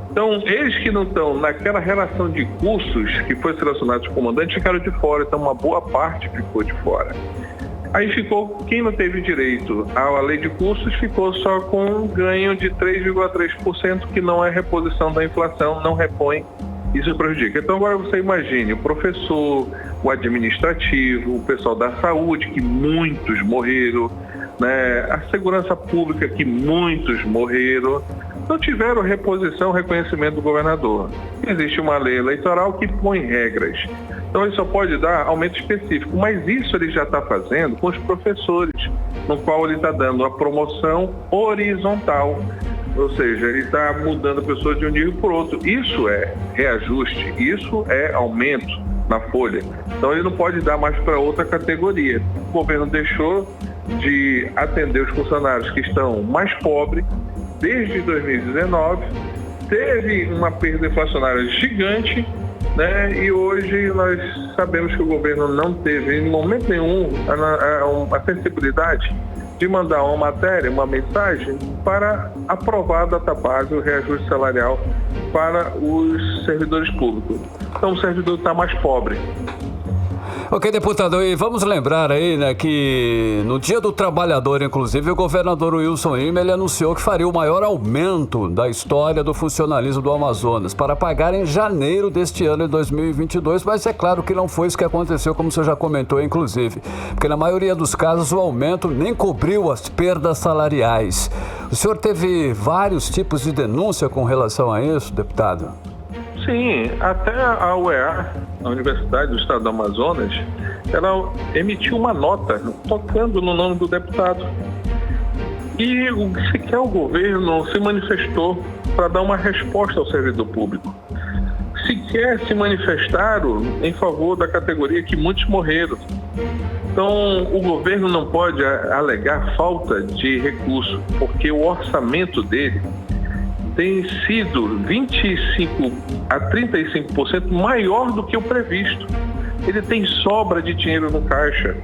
S15: Então, eles que não estão naquela relação de cursos que foi selecionado os comandantes ficaram de fora, então uma boa parte ficou de fora. Aí ficou, quem não teve direito à lei de cursos ficou só com um ganho de 3,3%, que não é reposição da inflação, não repõe, isso prejudica. Então agora você imagine o professor, o administrativo, o pessoal da saúde, que muitos morreram, né? A segurança pública, que muitos morreram, não tiveram reposição, reconhecimento do governador. Existe uma lei eleitoral que põe regras. Então ele só pode dar aumento específico, mas isso ele já está fazendo com os professores, no qual ele está dando a promoção horizontal, ou seja, ele está mudando a pessoa de um nível para o outro. Isso é reajuste, isso é aumento na folha. Então ele não pode dar mais para outra categoria. O governo deixou de atender os funcionários que estão mais pobres desde 2019, teve uma perda inflacionária gigante, né? E hoje nós sabemos que o governo não teve em momento nenhum a sensibilidade de mandar uma matéria, uma mensagem para aprovar a database, o reajuste salarial para os servidores públicos. Então o servidor está mais pobre.
S2: Ok, deputado, e vamos lembrar aí, né, que no Dia do Trabalhador, inclusive, o governador Wilson Lima, ele anunciou que faria o maior aumento da história do funcionalismo do Amazonas para pagar em janeiro deste ano de 2022, mas é claro que não foi isso que aconteceu, como o senhor já comentou, inclusive, porque na maioria dos casos o aumento nem cobriu as perdas salariais. O senhor teve vários tipos de denúncia com relação a isso, deputado?
S15: Sim, até a UEA, a Universidade do Estado do Amazonas, ela emitiu uma nota tocando no nome do deputado. E sequer o governo se manifestou para dar uma resposta ao servidor público. Sequer se manifestaram em favor da categoria que muitos morreram. Então, o governo não pode alegar falta de recurso, porque o orçamento dele tem sido 25% a 35% maior do que o previsto. Ele tem sobra de dinheiro no caixa.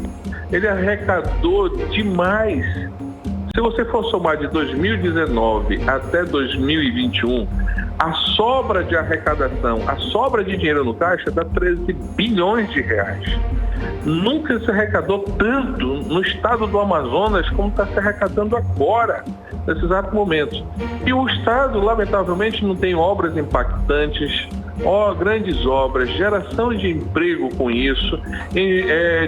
S15: Ele arrecadou demais. Se você for somar de 2019 até 2021, a sobra de arrecadação, a sobra de dinheiro no caixa dá 13 bilhões de reais. Nunca se arrecadou tanto no estado do Amazonas como está se arrecadando agora, nesse exato momento. E o estado, lamentavelmente, não tem obras impactantes, grandes obras, geração de emprego com isso,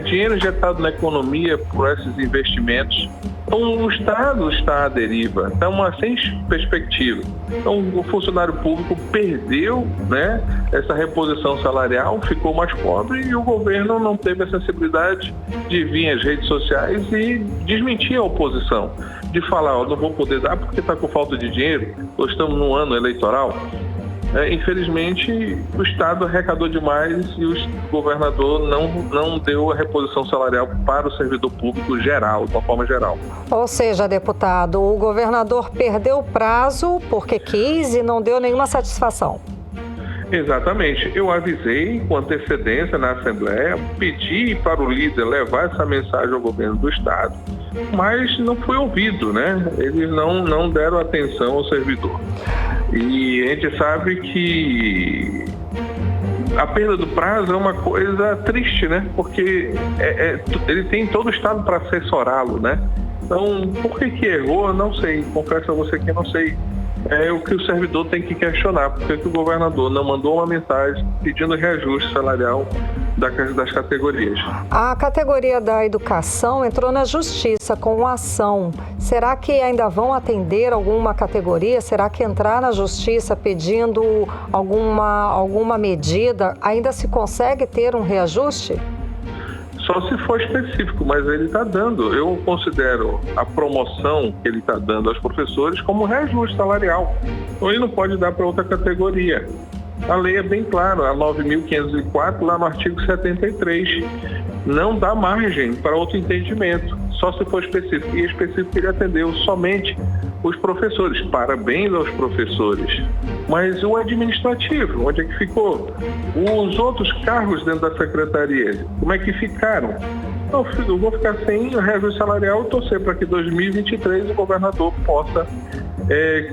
S15: dinheiro injetado na economia por esses investimentos. Então, o Estado está à deriva, está sem perspectiva. Então, o funcionário público perdeu, né, essa reposição salarial, ficou mais pobre e o governo não teve a sensibilidade de vir às redes sociais e desmentir a oposição, de falar, não vou poder dar porque está com falta de dinheiro, ou estamos num ano eleitoral. Infelizmente, o Estado arrecadou demais e o governador não deu a reposição salarial para o servidor público geral, de uma forma geral.
S3: Ou seja, deputado, o governador perdeu o prazo porque quis e não deu nenhuma satisfação.
S15: Exatamente. Eu avisei com antecedência na Assembleia, pedi para o líder levar essa mensagem ao governo do Estado, mas não foi ouvido, né? Eles não deram atenção ao servidor. E a gente sabe que a perda do prazo é uma coisa triste, né? Porque ele tem todo o Estado para assessorá-lo, né? Então, por que errou? Eu não sei. Confesso a você que eu não sei. É o que o servidor tem que questionar. Por que o governador não mandou uma mensagem pedindo reajuste salarial das categorias?
S3: A categoria da educação entrou na justiça com uma ação. Será que ainda vão atender alguma categoria? Será que entrar na justiça pedindo alguma medida, ainda se consegue ter um reajuste?
S15: Só se for específico, mas ele está dando. Eu considero a promoção que ele está dando aos professores como reajuste salarial. Então ele não pode dar para outra categoria. A lei é bem clara, a 9.504, lá no artigo 73. Não dá margem para outro entendimento, só se for específico. E específico ele atendeu somente os professores. Parabéns aos professores. Mas o administrativo, onde é que ficou? Os outros cargos dentro da secretaria, como é que ficaram? Eu vou ficar sem reajuste salarial e torcer para que em 2023 o governador possa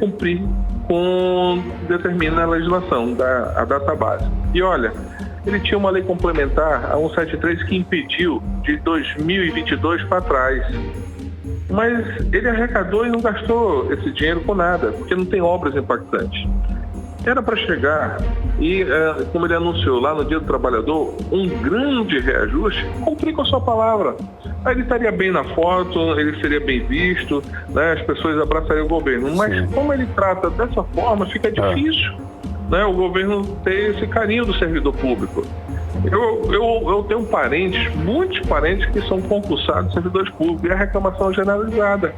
S15: cumprir com determina a legislação, a database. E olha, ele tinha uma lei complementar, a 173, que impediu de 2022 para trás. Mas ele arrecadou e não gastou esse dinheiro com nada, porque não tem obras impactantes. Era para chegar e, como ele anunciou lá no Dia do Trabalhador, um grande reajuste, cumprir com a sua palavra. Aí ele estaria bem na foto, ele seria bem visto, né? As pessoas abraçariam o governo. Mas como ele trata dessa forma, fica difícil, né? O governo ter esse carinho do servidor público. Eu tenho muitos parentes que são concursados, servidores públicos, e a reclamação generalizada.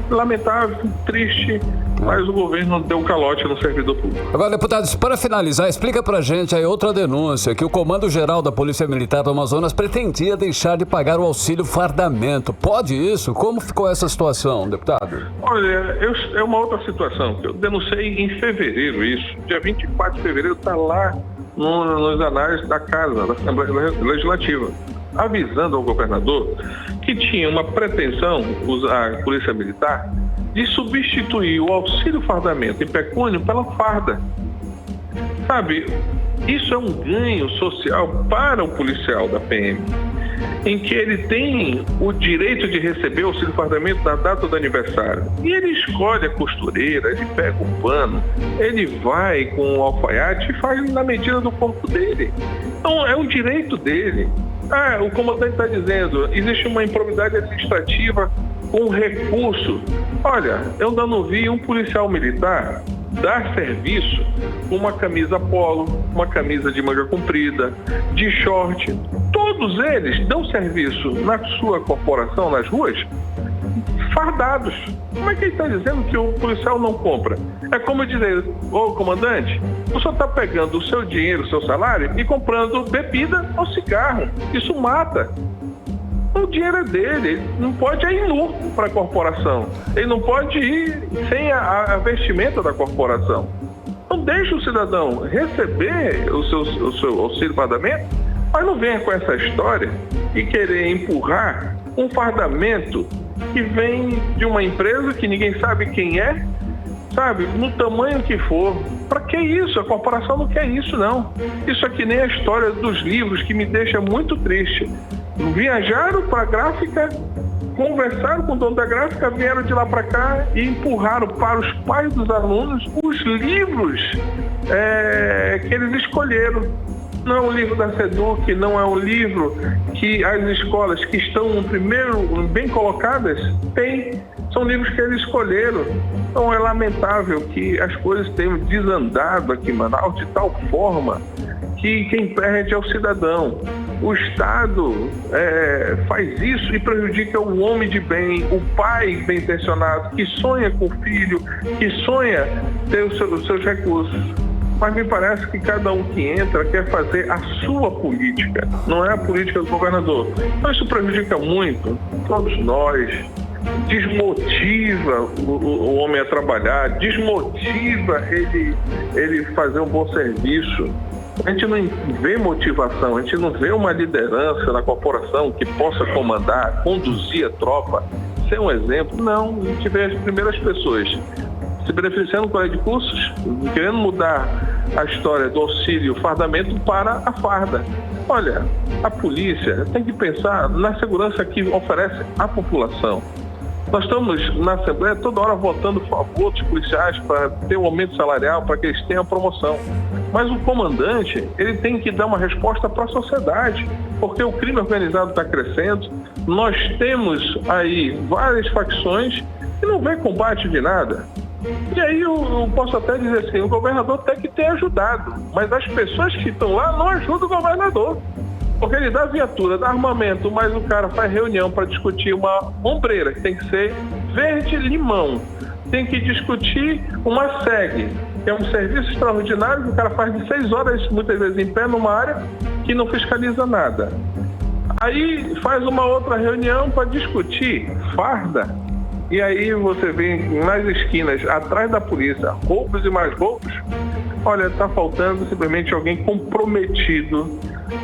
S15: Lamentável, triste, mas o governo deu um calote no servidor público.
S2: Agora, deputados, para finalizar, explica pra gente aí outra denúncia, que o Comando-Geral da Polícia Militar do Amazonas pretendia deixar de pagar o auxílio fardamento. Pode isso? Como ficou essa situação, deputado?
S15: Olha, é uma outra situação, que eu denunciei em fevereiro isso. Dia 24 de fevereiro está lá nos anais da Casa, da Assembleia Legislativa, avisando ao governador que tinha uma pretensão, a Polícia Militar, de substituir o auxílio fardamento em pecúnio pela farda. Sabe, isso é um ganho social para o policial da PM, em que ele tem o direito de receber o auxílio fardamento na data do aniversário. E ele escolhe a costureira, ele pega o pano, ele vai com o alfaiate e faz na medida do corpo dele. Então, é um direito dele. O comandante está dizendo, existe uma improbidade administrativa com recurso. Olha, eu ainda não vi um policial militar dar serviço com uma camisa polo, uma camisa de manga comprida, de short. Todos eles dão serviço na sua corporação, nas ruas, fardados. Como é que ele está dizendo que o policial não compra? É como eu dizer, ô comandante, o senhor está pegando o seu dinheiro, o seu salário e comprando bebida ou cigarro. Isso mata. O dinheiro é dele, ele não pode ir nu para a corporação. Ele não pode ir sem a vestimenta da corporação. Então deixa o cidadão receber o seu auxílio fardamento, mas não venha com essa história e querer empurrar um fardamento que vem de uma empresa que ninguém sabe quem é, sabe, no tamanho que for. Para que isso? A corporação não quer isso, não. Isso é que nem a história dos livros, que me deixa muito triste. Viajaram para a gráfica, conversaram com o dono da gráfica, vieram de lá para cá e empurraram para os pais dos alunos os livros que eles escolheram. Não é um livro da SEDUC, não é um livro que as escolas que estão no primeiro, bem colocadas, têm. São livros que eles escolheram. Então é lamentável que as coisas tenham desandado aqui em Manaus de tal forma que quem perde é o cidadão. O Estado faz isso e prejudica o homem de bem, o pai bem intencionado, que sonha com o filho, que sonha ter os seus recursos. Mas me parece que cada um que entra quer fazer a sua política, não é a política do governador. Então isso prejudica muito todos nós, desmotiva o homem a trabalhar, desmotiva ele fazer um bom serviço. A gente não vê motivação, a gente não vê uma liderança na corporação que possa comandar, conduzir a tropa, ser um exemplo. Não, a gente vê as primeiras pessoas se beneficiando do colégio de cursos, querendo mudar a história do auxílio fardamento para a farda. Olha, a polícia tem que pensar na segurança que oferece à população. Nós estamos na Assembleia toda hora votando a favor dos policiais para ter um aumento salarial, para que eles tenham a promoção. Mas o comandante, ele tem que dar uma resposta para a sociedade, porque o crime organizado está crescendo, nós temos aí várias facções e não vem combate de nada. E aí eu posso até dizer assim, o governador tem que ter ajudado, mas as pessoas que estão lá não ajudam o governador. Porque ele dá viatura, dá armamento, mas o cara faz reunião para discutir uma ombreira, que tem que ser verde-limão. Tem que discutir uma SEG, que é um serviço extraordinário que o cara faz de 6 horas, muitas vezes em pé, numa área que não fiscaliza nada. Aí faz uma outra reunião para discutir farda. E aí você vê nas esquinas, atrás da polícia, roubos e mais roubos. Olha, está faltando simplesmente alguém comprometido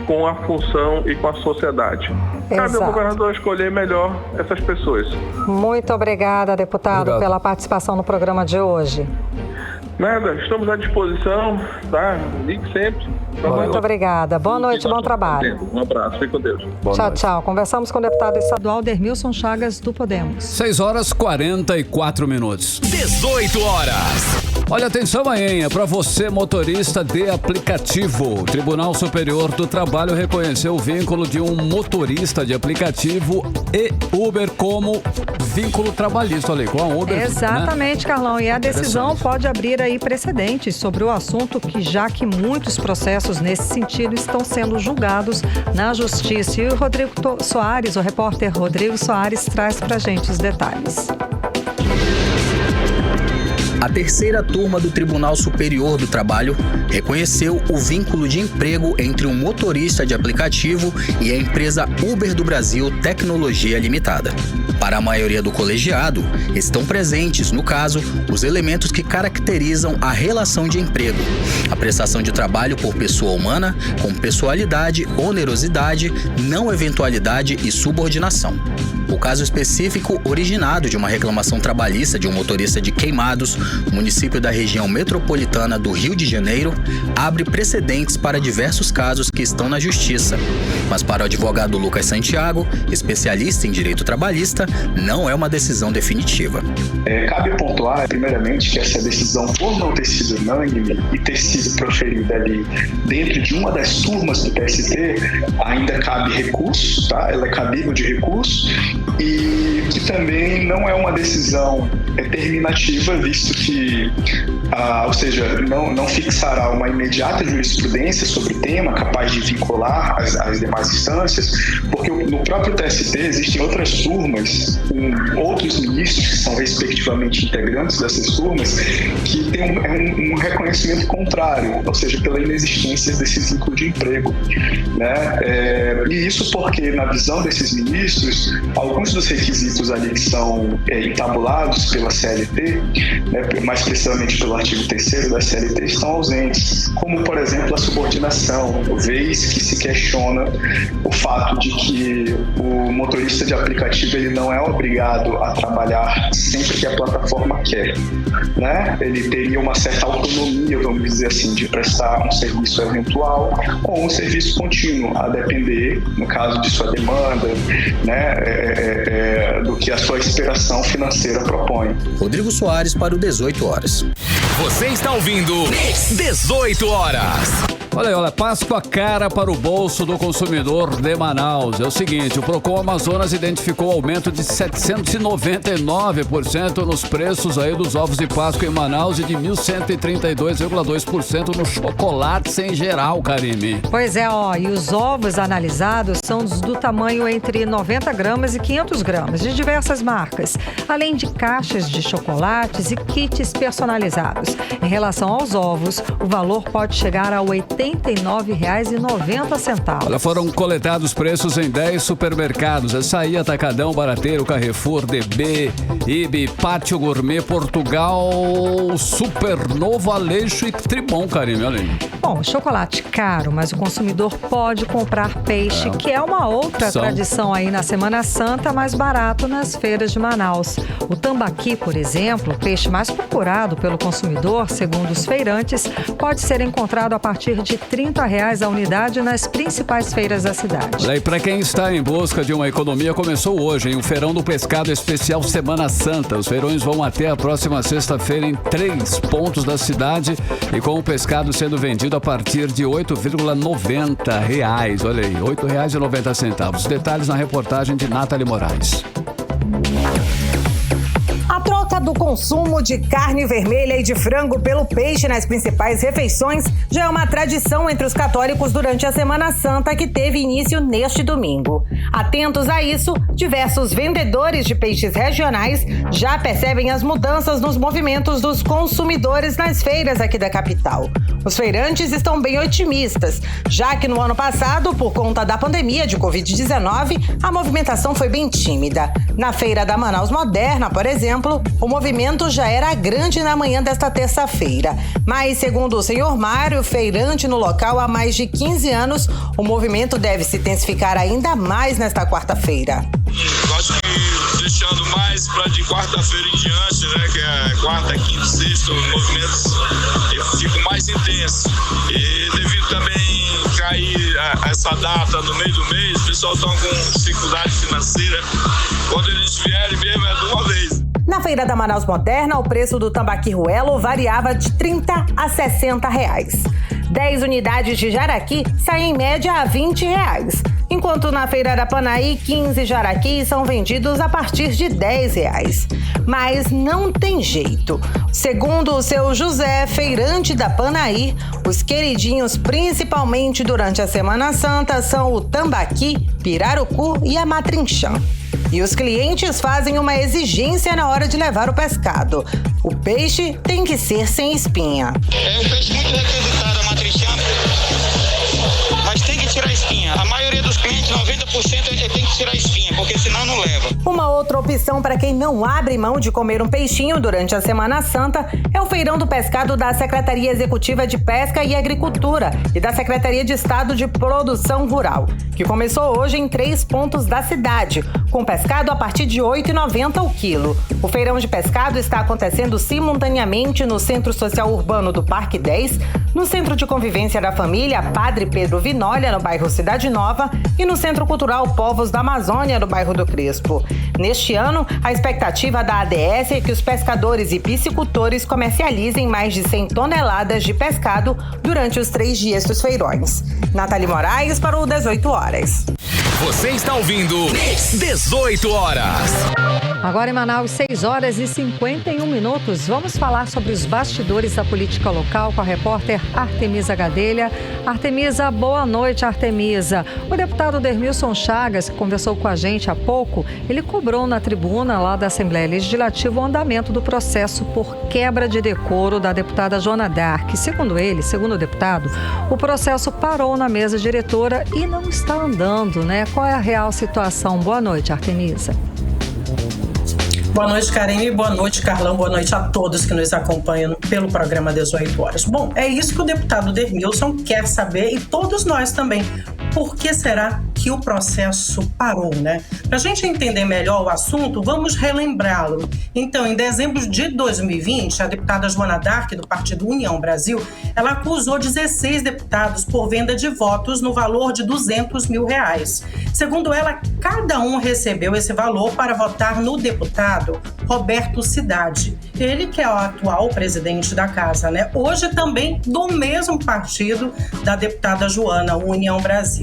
S15: com a função e com a sociedade. Cabe ao governador escolher melhor essas pessoas.
S3: Muito obrigada, deputado, pela participação no programa de hoje.
S15: Nada, estamos à disposição, tá? Ligue sempre.
S3: Muito obrigada. Boa noite, bom trabalho.
S15: Um abraço, fique com Deus.
S3: Tchau, tchau. Conversamos com o deputado estadual Dermilson Chagas, do Podemos.
S2: 6 horas 44 minutos.
S1: 18 horas.
S2: Olha, atenção aí, para você motorista de aplicativo. O Tribunal Superior do Trabalho reconheceu o vínculo de um motorista de aplicativo e Uber como vínculo trabalhista. Olha aí, com a Uber.
S3: Exatamente, né? Carlão. E a decisão pode abrir aí precedentes sobre o assunto, já que muitos processos nesse sentido estão sendo julgados na Justiça. E o Rodrigo Soares, o repórter Rodrigo Soares, traz pra gente os detalhes.
S6: A terceira turma do Tribunal Superior do Trabalho reconheceu o vínculo de emprego entre um motorista de aplicativo e a empresa Uber do Brasil Tecnologia Limitada. Para a maioria do colegiado, estão presentes, no caso, os elementos que caracterizam a relação de emprego: a prestação de trabalho por pessoa humana, com pessoalidade, onerosidade, não eventualidade e subordinação. O caso específico, originado de uma reclamação trabalhista de um motorista de Queimados, município da região metropolitana do Rio de Janeiro, abre precedentes para diversos casos que estão na Justiça. Mas para o advogado Lucas Santiago, especialista em direito trabalhista, não é uma decisão definitiva.
S16: Cabe pontuar, primeiramente, que essa decisão, por não ter sido unânime e ter sido proferida ali dentro de uma das turmas do TST, ainda cabe recurso, tá? Ela é cabível de recurso, e que também não é uma decisão terminativa, visto que, ou seja, não fixará uma imediata jurisprudência sobre o tema, capaz de vincular as demais instâncias, porque no próprio TST existem outras turmas, com outros ministros que são respectivamente integrantes dessas turmas, que têm um reconhecimento contrário, ou seja, pela inexistência desse vínculo de emprego, né? E isso porque, na visão desses ministros, alguns dos requisitos ali que são entabulados pela CLT, né, mais precisamente pelo artigo 3º da CLT, estão ausentes, como, por exemplo, a subordinação, vez que se questiona o fato de que o motorista de aplicativo ele não é obrigado a trabalhar sempre que a plataforma quer, né? Ele teria uma certa autonomia, vamos dizer assim, de prestar um serviço eventual ou um serviço contínuo, a depender, no caso de sua demanda, né, do que a sua aspiração financeira propõe.
S6: Rodrigo Soares para o 18 Horas.
S1: Você está ouvindo 18 Horas.
S2: Olha, Páscoa cara para o bolso do consumidor de Manaus. É o seguinte, o Procon Amazonas identificou aumento de 799% nos preços aí dos ovos de Páscoa em Manaus e de 1.132,2% nos chocolates em geral, Karime.
S3: Pois é, e os ovos analisados são do tamanho entre 90 gramas e 500 gramas, de diversas marcas, além de caixas de chocolates e kits personalizados. Em relação aos ovos, o valor pode chegar a R$ 89,90.
S2: Olha, foram coletados preços em 10 supermercados: Açaí, Atacadão, Barateiro, Carrefour, DB, IBI, Pátio Gourmet, Portugal, Supernovo, Aleixo e Tribom, Karime, olha aí.
S3: Bom, chocolate caro, mas o consumidor pode comprar peixe, que é uma outra tradição aí na Semana Santa, mais barato nas feiras de Manaus. O tambaqui, por exemplo, o peixe mais procurado pelo consumidor, segundo os feirantes, pode ser encontrado a partir de R$ 30 a unidade nas principais feiras da cidade.
S2: E para quem está em busca de uma economia, começou hoje, hein? O Feirão do Pescado Especial Semana Santa. Os feirões vão até a próxima sexta-feira em 3 pontos da cidade e com o pescado sendo vendido a partir de R$ 8,90. Olha aí, R$ 8,90. Detalhes na reportagem de Nathalie Moraes.
S10: A troca do consumo de carne vermelha e de frango pelo peixe nas principais refeições já é uma tradição entre os católicos durante a Semana Santa, que teve início neste domingo. Atentos a isso, diversos vendedores de peixes regionais já percebem as mudanças nos movimentos dos consumidores nas feiras aqui da capital. Os feirantes estão bem otimistas, já que no ano passado, por conta da pandemia de Covid-19, a movimentação foi bem tímida. Na Feira da Manaus Moderna, por exemplo, o movimento já era grande na manhã desta terça-feira. Mas, segundo o senhor Mário, feirante no local há mais de 15 anos, o movimento deve se intensificar ainda mais nesta quarta-feira.
S17: Eu acho que deixando mais para de quarta-feira em diante, né, que é quarta, quinta, sexta, os movimentos ficam mais intensos. E devido também cair essa data no meio do mês, o pessoal está com dificuldade financeira. Quando eles vierem mesmo é de uma vez.
S10: Na feira da Manaus Moderna, o preço do tambaqui ruelo variava de R$30 a R$60. 10 unidades de jaraqui saem em média a R$20, enquanto na feira da Panaí, 15 jaraquis são vendidos a partir de R$10. Mas não tem jeito. Segundo o seu José, feirante da Panaí, os queridinhos, principalmente durante a Semana Santa, são o tambaqui, pirarucu e a matrinchã. E os clientes fazem uma exigência na hora de levar o pescado. O peixe tem que ser sem espinha.
S18: É um peixe muito requisitado, a matrinchã, mas tem que tirar a espinha. A maioria dos clientes, 90%, tem que tirar a espinha, porque senão não leva.
S10: Uma outra opção para quem não abre mão de comer um peixinho durante a Semana Santa é o Feirão do Pescado da Secretaria Executiva de Pesca e Agricultura e da Secretaria de Estado de Produção Rural, que começou hoje em 3 pontos da cidade, com pescado a partir de R$ 8,90 o quilo. O feirão de pescado está acontecendo simultaneamente no Centro Social Urbano do Parque 10, no Centro de Convivência da Família Padre Pedro Vinolha, no bairro Cidade Nova, e no Centro Cultural Povos da Amazônia, no bairro do Crespo. Neste ano, a expectativa da ADS é que os pescadores e piscicultores comercializem mais de 100 toneladas de pescado durante os 3 dias dos feirões. Nathalie Moraes para o 18 Horas.
S1: Você está ouvindo 18 Horas.
S3: Agora em Manaus, 6 horas e 51 minutos. Vamos falar sobre os bastidores da política local com a repórter Artemisa Gadelha. Artemisa, boa noite, Artemisa. O deputado Dermilson Chagas, que conversou com a gente há pouco, ele cobrou na tribuna lá da Assembleia Legislativa o andamento do processo por quebra de decoro da deputada Joana D'Arc. Segundo ele, segundo o deputado, o processo parou na mesa diretora e não está andando, né? Qual é a real situação? Boa noite, Artemisa.
S19: Boa noite, Karine. Boa noite, Carlão. Boa noite a todos que nos acompanham pelo programa 18 Horas. Bom, é isso que o deputado Dermilson quer saber e todos nós também. Por que será que o processo parou, né? Para a gente entender melhor o assunto, vamos relembrá-lo. Então, em dezembro de 2020, a deputada Joana D'Arc, do Partido União Brasil, ela acusou 16 deputados por venda de votos no valor de R$200 mil. Segundo ela, cada um recebeu esse valor para votar no deputado Roberto Cidade. Ele que é o atual presidente da casa, né? Hoje também do mesmo partido da deputada Joana, União Brasil.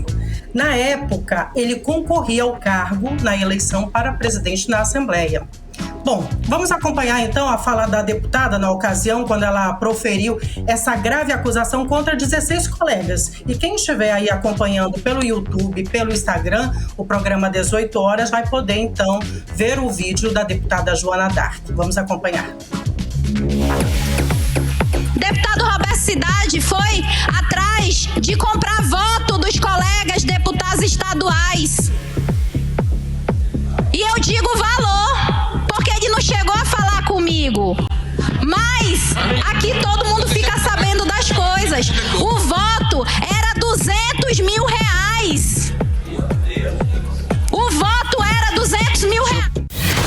S19: Na época, ele concorria ao cargo na eleição para presidente na Assembleia. Bom, vamos acompanhar então a fala da deputada na ocasião, quando ela proferiu essa grave acusação contra 16 colegas. E quem estiver aí acompanhando pelo YouTube, pelo Instagram, o programa 18 Horas, vai poder então ver o vídeo da deputada Joana D'Arc. Vamos acompanhar.
S20: Deputado Roberto Cidade foi atrás de comprar voto dos colegas deputados estaduais. E eu digo valor, porque ele não chegou a falar comigo. Mas aqui todo mundo fica sabendo das coisas. O voto era R$200 mil. O voto era R$200 mil.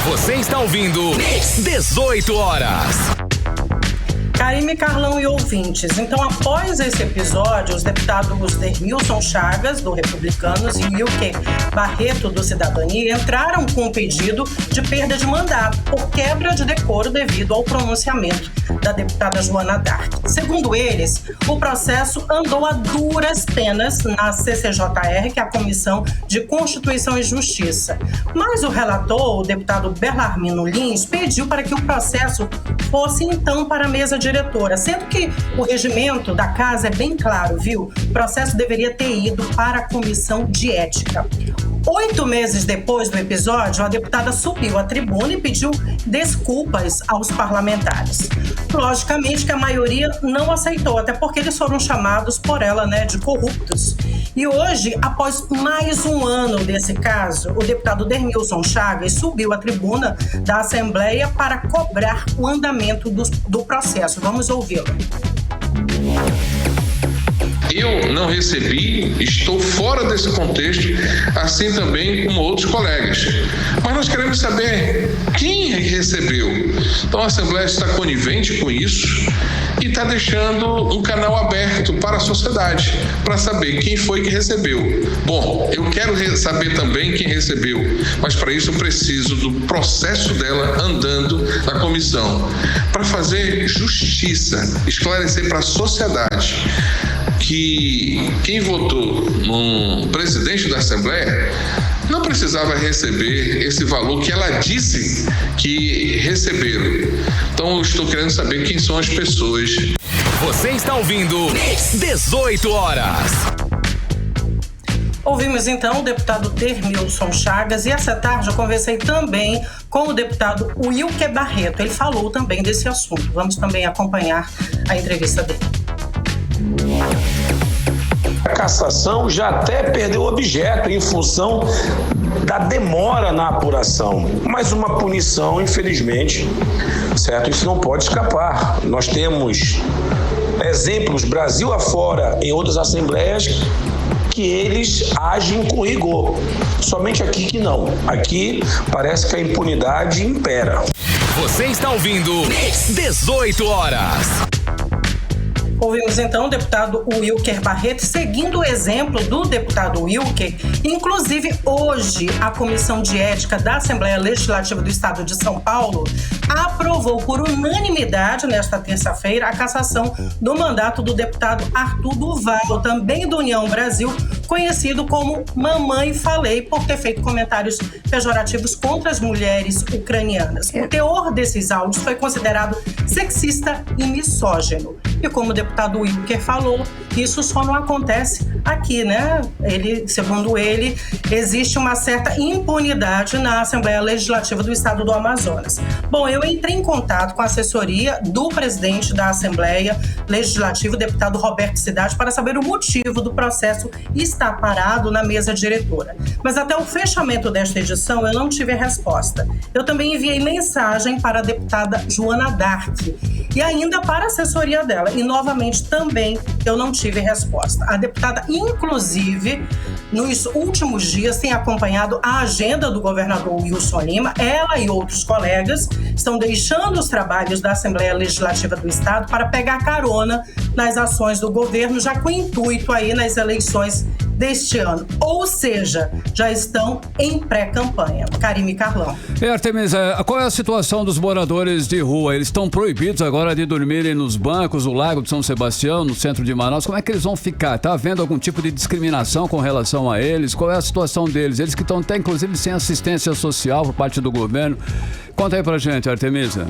S1: Você está ouvindo 18 Horas.
S19: Karine, Carlão e ouvintes. Então, após esse episódio, os deputados Dermilson Chagas, do Republicanos, e Wilker Barreto, do Cidadania, entraram com um pedido de perda de mandato por quebra de decoro devido ao pronunciamento da deputada Joana D'Arc. Segundo eles, o processo andou a duras penas na CCJR, que é a Comissão de Constituição e Justiça. Mas o relator, o deputado Belarmino Lins, pediu para que o processo fosse então para a mesa diretora, sendo que o regimento da casa é bem claro, viu? O processo deveria ter ido para a Comissão de Ética. 8 meses depois do episódio, a deputada subiu à tribuna e pediu desculpas aos parlamentares. Logicamente que a maioria não aceitou, até porque eles foram chamados por ela, de corruptos. E hoje, após mais um ano desse caso, o deputado Dermilson Chagas subiu à tribuna da Assembleia para cobrar o andamento do processo. Vamos ouvi-lo.
S12: Eu não recebi, estou fora desse contexto, assim também como outros colegas. Mas nós queremos saber quem recebeu. Então a Assembleia está conivente com isso e está deixando um canal aberto para a sociedade, para saber quem foi que recebeu. Bom, eu quero saber também quem recebeu, mas para isso eu preciso do processo dela andando na comissão, para fazer justiça, esclarecer para a sociedade que quem votou no presidente da Assembleia não precisava receber esse valor que ela disse que receberam. Então eu estou querendo saber quem são as pessoas.
S1: Você está ouvindo 18 horas.
S19: Ouvimos então o deputado Termilson Chagas e essa tarde eu conversei também com o deputado Wilker Barreto. Ele falou também desse assunto. Vamos também acompanhar a entrevista dele.
S21: A cassação já até perdeu objeto em função da demora na apuração, mas uma punição, infelizmente, certo? Isso não pode escapar. Nós temos exemplos Brasil afora em outras assembleias que eles agem com rigor. Somente aqui que não. Aqui parece que a impunidade impera.
S1: Você está ouvindo 18 horas.
S19: Ouvimos então o deputado Wilker Barreto, seguindo o exemplo do deputado Wilker. Inclusive, hoje, a Comissão de Ética da Assembleia Legislativa do Estado de São Paulo aprovou por unanimidade, nesta terça-feira, a cassação do mandato do deputado Arthur Duval, também do União Brasil, conhecido como Mamãe Falei, por ter feito comentários pejorativos contra as mulheres ucranianas. O teor desses áudios foi considerado sexista e misógino. E como o deputado Wilker falou, isso só não acontece aqui, né? Segundo ele, existe uma certa impunidade na Assembleia Legislativa do Estado do Amazonas. Bom, eu entrei em contato com a assessoria do presidente da Assembleia Legislativa, o deputado Roberto Cidade, para saber o motivo do processo estar parado na mesa diretora. Mas até o fechamento desta edição, eu não tive resposta. Eu também enviei mensagem para a deputada Joana Dark e ainda para a assessoria dela. E, novamente, também eu não tive resposta. A deputada, inclusive, nos últimos dias, tem acompanhado a agenda do governador Wilson Lima. Ela e outros colegas estão deixando os trabalhos da Assembleia Legislativa do Estado para pegar carona nas ações do governo, já com intuito aí nas eleições deste ano. Ou seja, já estão em pré-campanha. Karime Carlão.
S2: Artemisa, qual é a situação dos moradores de rua? Eles estão proibidos agora de dormirem nos bancos do Lago de São Sebastião, no centro de Manaus. Como é que eles vão ficar? Está havendo algum tipo de discriminação com relação a eles? Qual é a situação deles? Eles que estão até, inclusive, sem assistência social por parte do governo. Conta aí pra gente, Artemisa.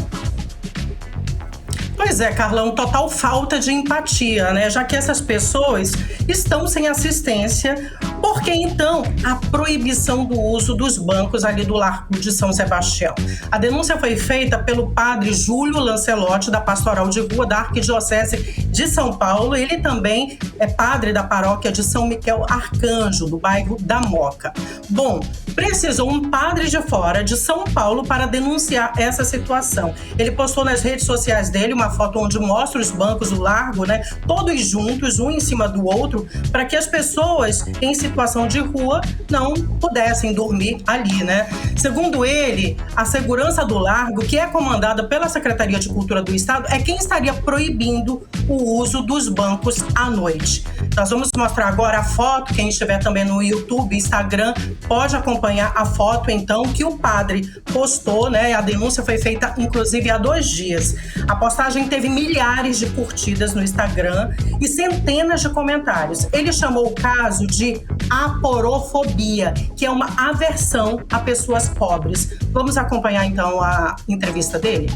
S19: Pois é, Carlão, total falta de empatia, né? Já que essas pessoas estão sem assistência, por que então a proibição do uso dos bancos ali do Largo de São Sebastião? A denúncia foi feita pelo padre Júlio Lancelotti, da Pastoral de Rua da Arquidiocese de São Paulo. Ele também é padre da paróquia de São Miguel Arcanjo, do bairro da Moca. Bom, precisou um padre de fora de São Paulo para denunciar essa situação. Ele postou nas redes sociais dele uma foto onde mostra os bancos do largo, né, todos juntos, um em cima do outro, para que as pessoas em situação de rua não pudessem dormir ali, né? Segundo ele, a segurança do largo, que é comandada pela Secretaria de Cultura do Estado, é quem estaria proibindo o uso dos bancos à noite. Nós vamos mostrar agora a foto, quem estiver também no YouTube, Instagram, pode acompanhar a foto, então, que o padre postou, né? A denúncia foi feita, inclusive, há 2 dias. A postagem teve milhares de curtidas no Instagram e centenas de comentários. Ele chamou o caso de aporofobia, que é uma aversão a pessoas pobres. Vamos acompanhar, então, a entrevista dele?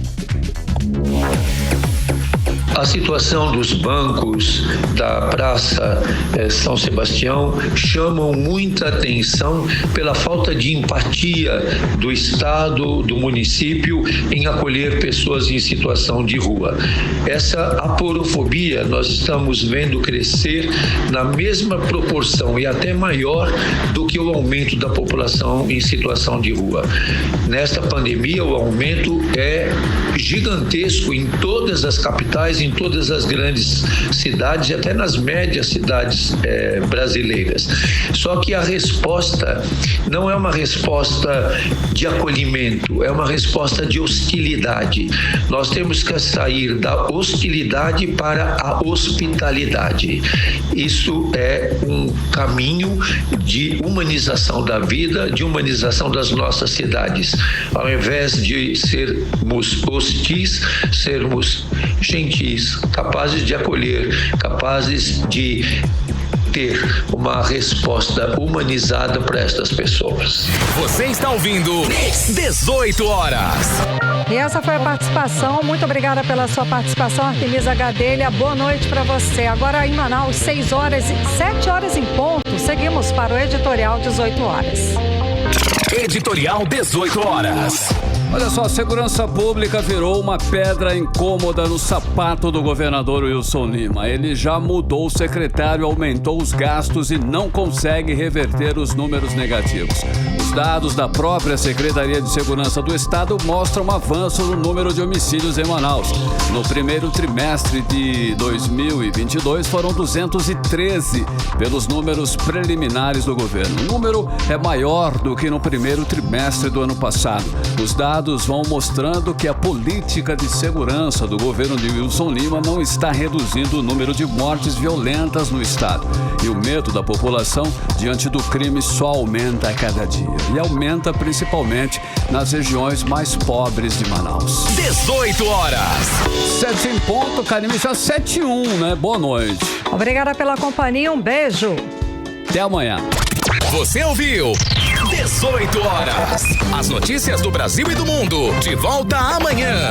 S22: A situação dos bancos da Praça São Sebastião chamam muita atenção pela falta de empatia do Estado, do município, em acolher pessoas em situação de rua. Essa aporofobia nós estamos vendo crescer na mesma proporção e até maior do que o aumento da população em situação de rua. Nesta pandemia, o aumento é gigantesco em todas as capitais, em em todas as grandes cidades e até nas médias cidades brasileiras. Só que a resposta não é uma resposta de acolhimento, é uma resposta de hostilidade. Nós temos que sair da hostilidade para a hospitalidade. Isso é um caminho de humanização da vida, de humanização das nossas cidades. Ao invés de sermos hostis, sermos gentis, capazes de acolher, capazes de ter uma resposta humanizada para estas pessoas.
S1: Você está ouvindo 18 horas.
S3: E essa foi a participação. Muito obrigada pela sua participação, Artemisa Gadelha. Boa noite para você. Agora em Manaus, 7 horas em ponto. Seguimos para o Editorial 18 horas.
S1: Editorial 18 horas.
S2: Olha só, a segurança pública virou uma pedra incômoda no sapato do governador Wilson Lima. Ele já mudou o secretário, aumentou os gastos e não consegue reverter os números negativos. Os dados da própria Secretaria de Segurança do Estado mostram um avanço no número de homicídios em Manaus. No primeiro trimestre de 2022 foram 213 pelos números preliminares do governo. O número é maior do que no primeiro trimestre do ano passado. Os dados vão mostrando que a política de segurança do governo de Wilson Lima não está reduzindo o número de mortes violentas no estado. E o medo da população diante do crime só aumenta a cada dia. E aumenta principalmente nas regiões mais pobres de Manaus.
S1: 18 horas.
S2: 7 em ponto, Karime, já 7:01, né? Boa noite.
S3: Obrigada pela companhia, um beijo.
S2: Até amanhã.
S1: Você ouviu 18 horas. As notícias do Brasil e do mundo. De volta amanhã.